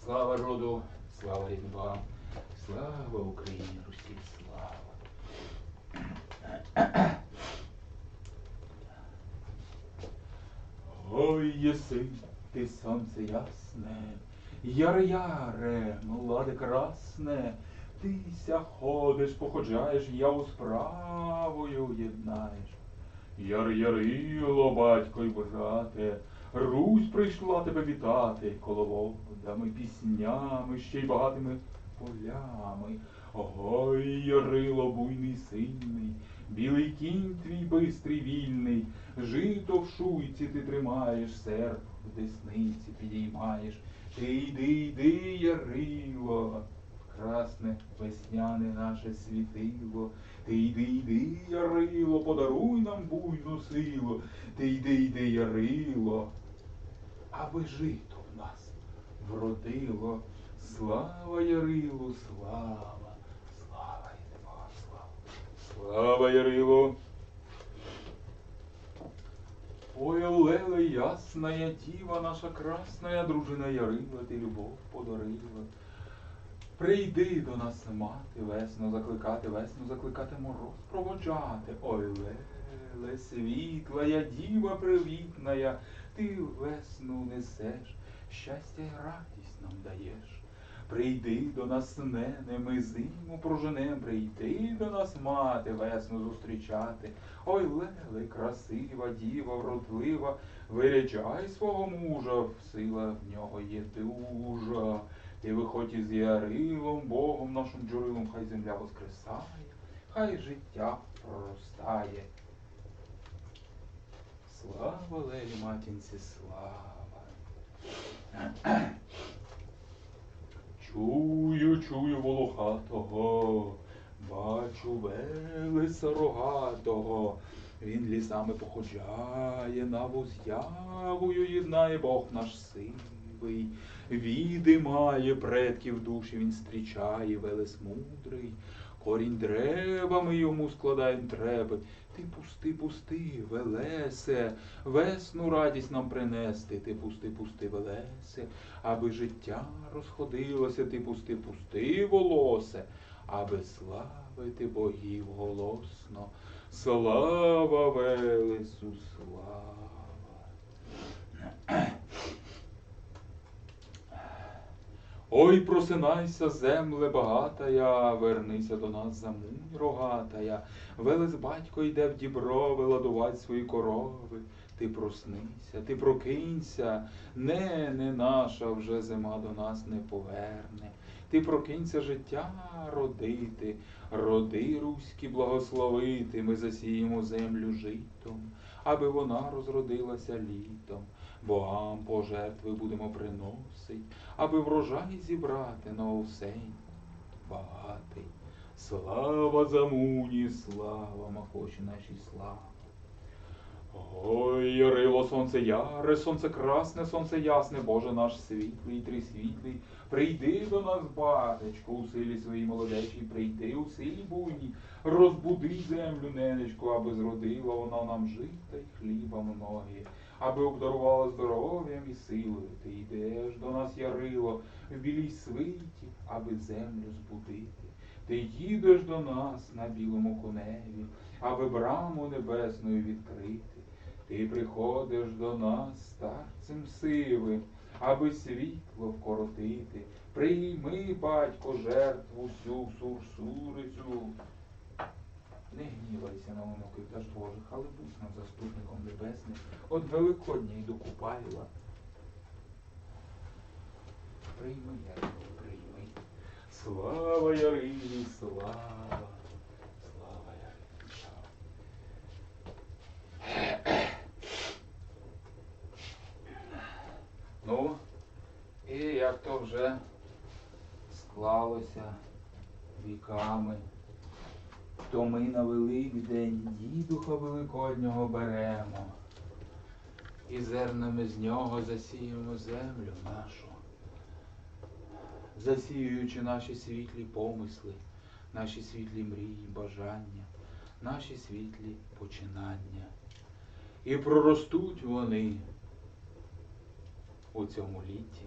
Слава роду, слава рідним богам, слава Україні, Русі, слава. Ой, єси ти сонце ясне, яре-яре, младе красне, тися ходиш, походжаєш, яву справою єднаєш. Яр-ярило, батько й брате, Русь прийшла тебе вітати коловодами, піснями, ще й багатими полями. Ой, Ярило, буйний сильний, білий кінь твій бистрий вільний, жито в шуйці ти тримаєш, серп в десниці підіймаєш. Ти йди, Ярило, красне весняне наше світило. Ти йди, Ярило, подаруй нам буйну силу. Ти йди, Ярило, аби жито в нас вродило. Слава Ярилу, слава, слава Єдима, слава. Слава Ярилу. Ой, Олеле, ясная діва, наша красная дружина Ярила, ти любов подарила. Прийди до нас, мати, весну закликати, мороз проводжати. Ой, Леле, світлая діва привітная, ти весну несеш, щастя й радість нам даєш. Прийди до нас, нене, ми зиму проженем, прийди до нас, мати, весну зустрічати. Ой, Леле, красива діва, вродлива, виряджай свого мужа, сила в нього є дужа. Ти виходь із Ярилом, Богом нашим джурилом, хай земля воскресає, хай життя проростає. Слава Лелі, матінці, слава. Чую волохатого, бачу велеса рогатого. Він лісами походжає, наву з явою єднає, Бог наш сивий. Віди має предків душі, він зустрічає, велес мудрий. Корінь древами йому складаєм треби. Ти пусти, велесе, весну радість нам принести. Ти пусти, велесе, аби життя розходилося. Ти пусти, волосе, аби славити богів голосно. Слава Велесу, слава. Ой, просинайся, земле багатая, вернися до нас, замунь рогатая. Велес батько йде в діброви ладувати свої корови. Ти проснися, ти прокинься, не наша вже зима до нас не поверне. Ти прокинься життя родити, роди руські благословити. Ми засіємо землю житом, аби вона розродилася літом. Богам пожертви будемо приносить, аби врожай зібрати на осень багатий. Слава замуні, слава махочі нашій, слава. Ой, Ярило, сонце яре, сонце красне, сонце ясне, Боже наш світлий, трисвітлий. Прийди до нас, батечко, у силі своїй молодечій, прийди у силі буйній, розбуди землю, ненечко, аби зродила вона нам жита й хліба многі, аби обдарувала здоров'ям і силою. Ти йдеш до нас, Ярило, в білій свиті, аби землю збудити. Ти їдеш до нас на білому коневі, аби браму небесною відкрити. Ти приходиш до нас старцем сивим, аби світло вкоротити. Прийми, батько, жертву всю сурсурицю. Не гнівайся на онуків та ж Божих, але будь нам заступником небесним от Великодня й до Купайла. Прийми, Ярило, прийми. Слава Ярилі, слава. Слава Ярилі, слава. клалося віками, то ми на Великдень дідуха великоднього беремо і зернами з нього засіємо землю нашу, засіюючи наші світлі помисли, наші світлі мрії, бажання, наші світлі починання. І проростуть вони у цьому літі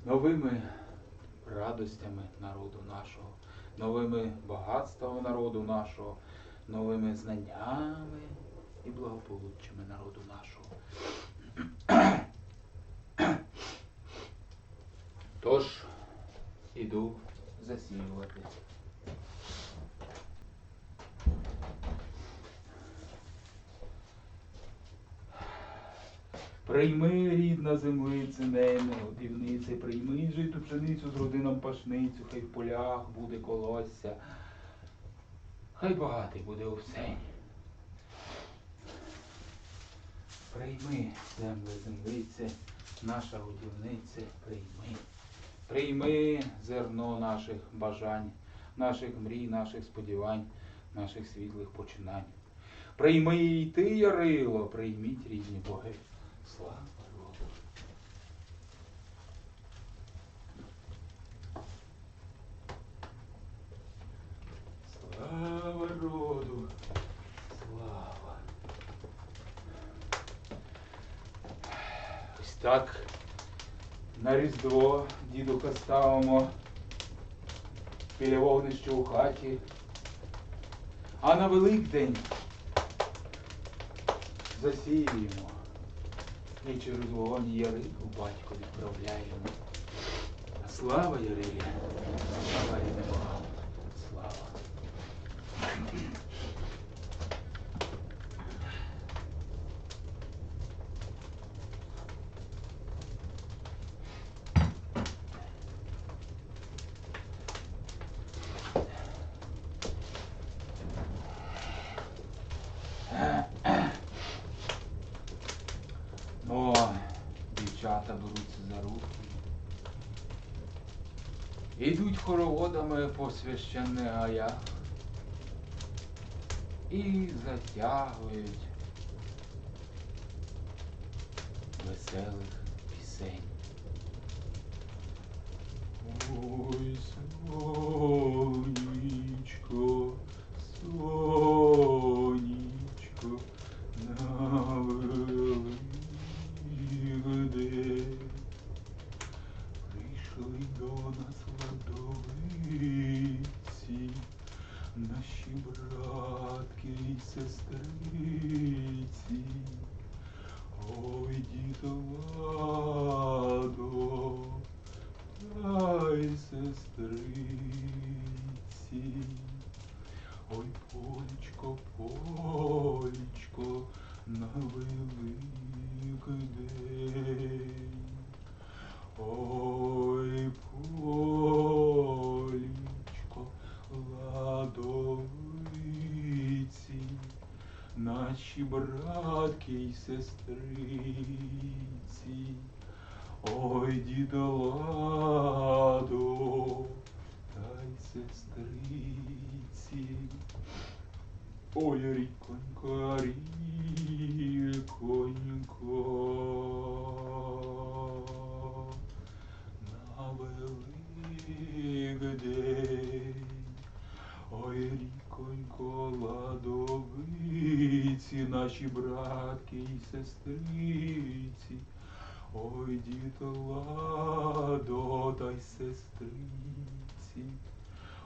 новими радостями народу нашого, новими багатствами народу нашого, новими знаннями і благополуччями народу нашого. Тож, іду засіювати. Прийми, рідна землице, нейне, годівнице, прийми житу пшеницю з родином пашницю, хай в полях буде колосся, хай багатий буде овсень. Прийми, земле, землице, наша годівнице, прийми. Прийми зерно наших бажань, наших мрій, наших сподівань, наших світлих починань. Прийми і ти, Ярило, прийміть, рідні боги. Слава роду. Слава роду. Слава. Ось так на Різдво дідуха ставимо біля вогнища у хаті, а на Великдень засіюємо. І через вогонь Ярику батько відправляємо. Слава Ярилі, слава рідним богам, слава. О, дівчата беруться за руки. Ідуть хороводами по священних гаях і затягують веселих пісень. Ой, сонечко, сонечко, на Великдень прийшли до нас ладовиці, наші братки й сестриці. Ой, дітоладо, та й сестриці. Ой, Полечко, Полечко, на Великдень. Ой, Полечко, ладовиці, наші братки й сестриці. Ой, дідоладо, та й сестриці. Ой, ріконько, ріконько, на Великдень. Ой, ріконько, ладовиці, наші братки й сестриці. Ой, дітоладо, та й сестриці.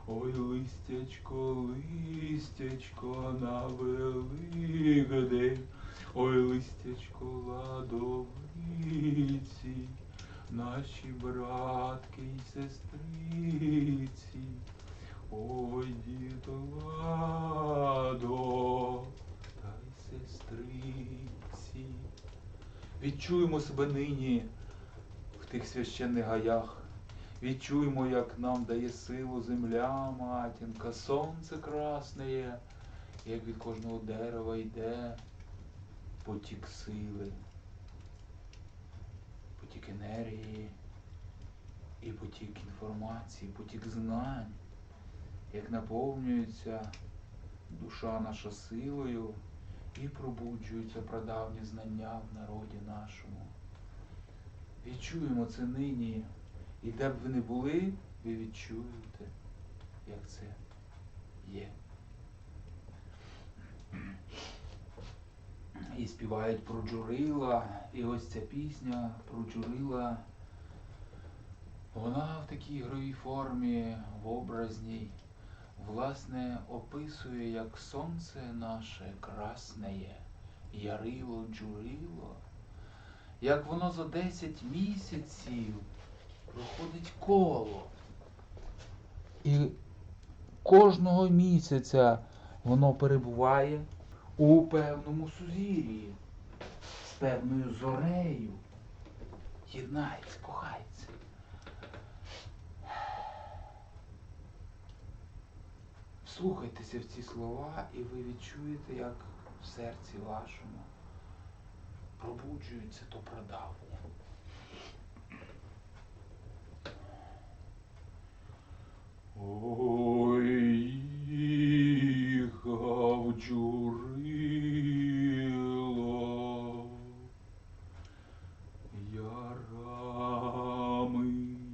Ой, листячко, листячко, на Великдень. Ой, листячко, ладовиці, наші братки й сестриці. Ой, дітоладо, та й сестриці. Відчуємо себе нині в тих священних гаях. Відчуємо, як нам дає силу земля, матінка, сонце красне є, як від кожного дерева йде потік сили, потік енергії і потік інформації, потік знань, як наповнюється душа наша силою і пробуджуються прадавні знання в народі нашому. Відчуємо це нині, і де б ви не були, ви відчуєте, як це є. І співають про джурила, і ось ця пісня про джурила, вона в такій ігровій формі, в образній, власне, описує, як сонце наше красне, ярило, джурило, як воно за 10 місяців проходить коло. І кожного місяця воно перебуває у певному сузір'ї, з певною зорею, єднається, кохається. Вслухайтеся в ці слова, і ви відчуєте, як в серці вашому пробуджується то прадавнє. Ой, їхав джурило, ярами,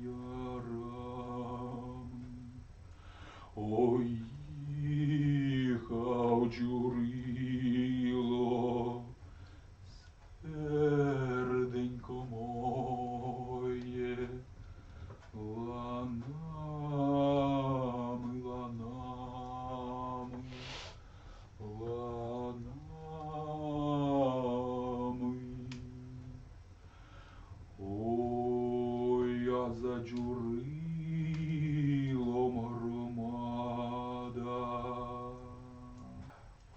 ярами. Ой, їхав джурило, серденько моє, ланами, ланами, ланами. Ой, а за джурилом громада.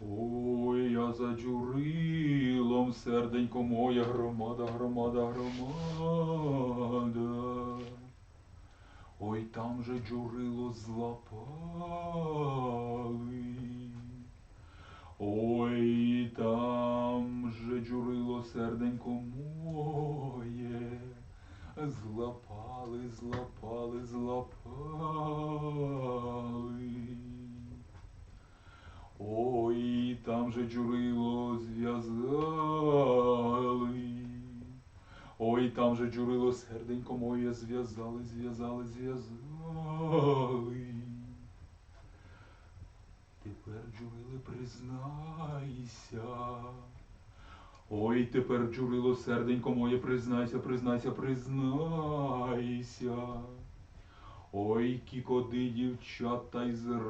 Ой, а за джурилом, серденько моє, громада, громада, громада. Ой, там же джурило злапали. Ой, там же джурило, серденько моє, злапали, злапали, злапали. Ой, там же джурило зв'язали. Ой, там же джурило, серденько моє, зв'язали, зв'язали, зв'язали. Тепер, джуриле, признайся. Ой, тепер, джурило, серденько моє, признайся, признайся, признайся. Ой, кікоди дівчат та й зрадив.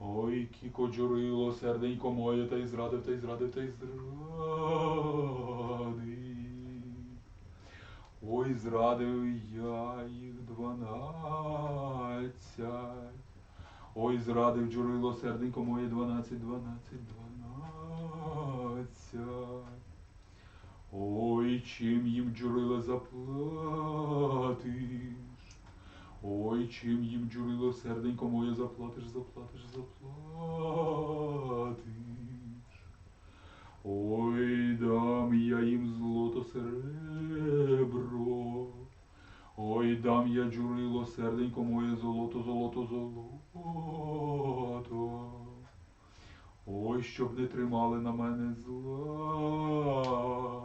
Ой, кіко джурило, серденько моє, та й зрадив, та й зрадив, та й зрадив. Ой, зрадив я їх 12. Ой, зрадив джурило, серденько моє, 12, 12, 12. Ой, чим їм, джурило, заплатиш? Ой, чим їм, джурило, серденько моє, заплатиш, заплатиш, заплатиш. Ой, дам я їм злото, серебро. Ой, дам я, джурило, серденько моє, золото, золото, золото. Ой, щоб не тримали на мене зла.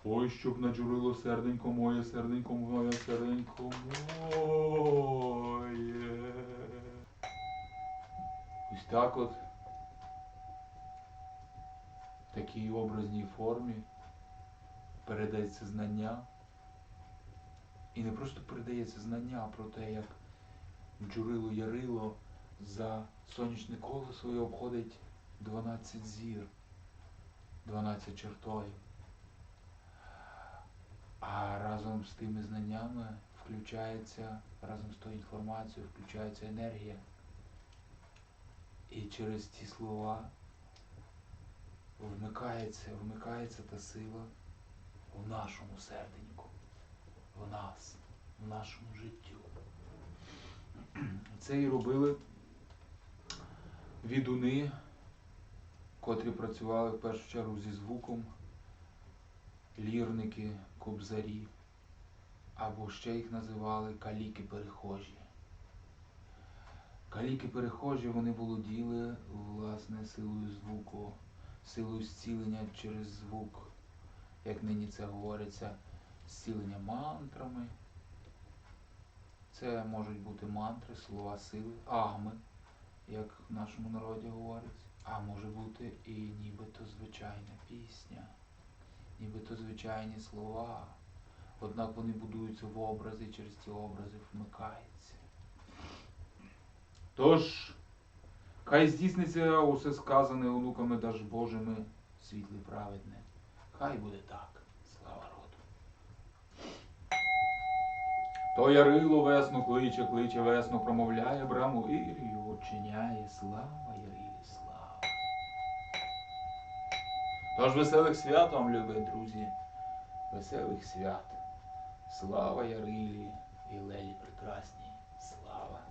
Ой, щоб не джурило, серденько моє, серденько моє, серденько моє. Ось так от, в такій образній формі передається знання. І не просто передається знання, а про те, як джурило ярило за сонячне коло своє обходить 12 зір, 12 чертогів. А разом з тими знаннями включається, разом з тою інформацією включається енергія. І через ці слова вмикається та сила в нашому серденьку, в нас, в нашому життю. Це і робили відуни, котрі працювали в першу чергу зі звуком, лірники, кобзарі, або ще їх називали каліки-перехожі. Каліки-перехожі, вони володіли, власне, силою звуку, силою зцілення через звук, як нині це говориться, зцілення мантрами. Це можуть бути мантри, слова сили, агми, як в нашому народі говориться. А може бути і нібито звичайна пісня, нібито звичайні слова. Однак вони будуються в образи, і через ті образи вмикаються. Тож, хай здійсниться усе сказане онуками Даж Божими, світле праведне. Хай буде так. Слава роду. То Ярило весну кличе, кличе весну, промовляє браму Ірію, очиняє. Слава Ярилі, слава. Тож веселих свят вам, любі друзі, веселих свят. Слава Ярилі і Лелі прекрасній, слава.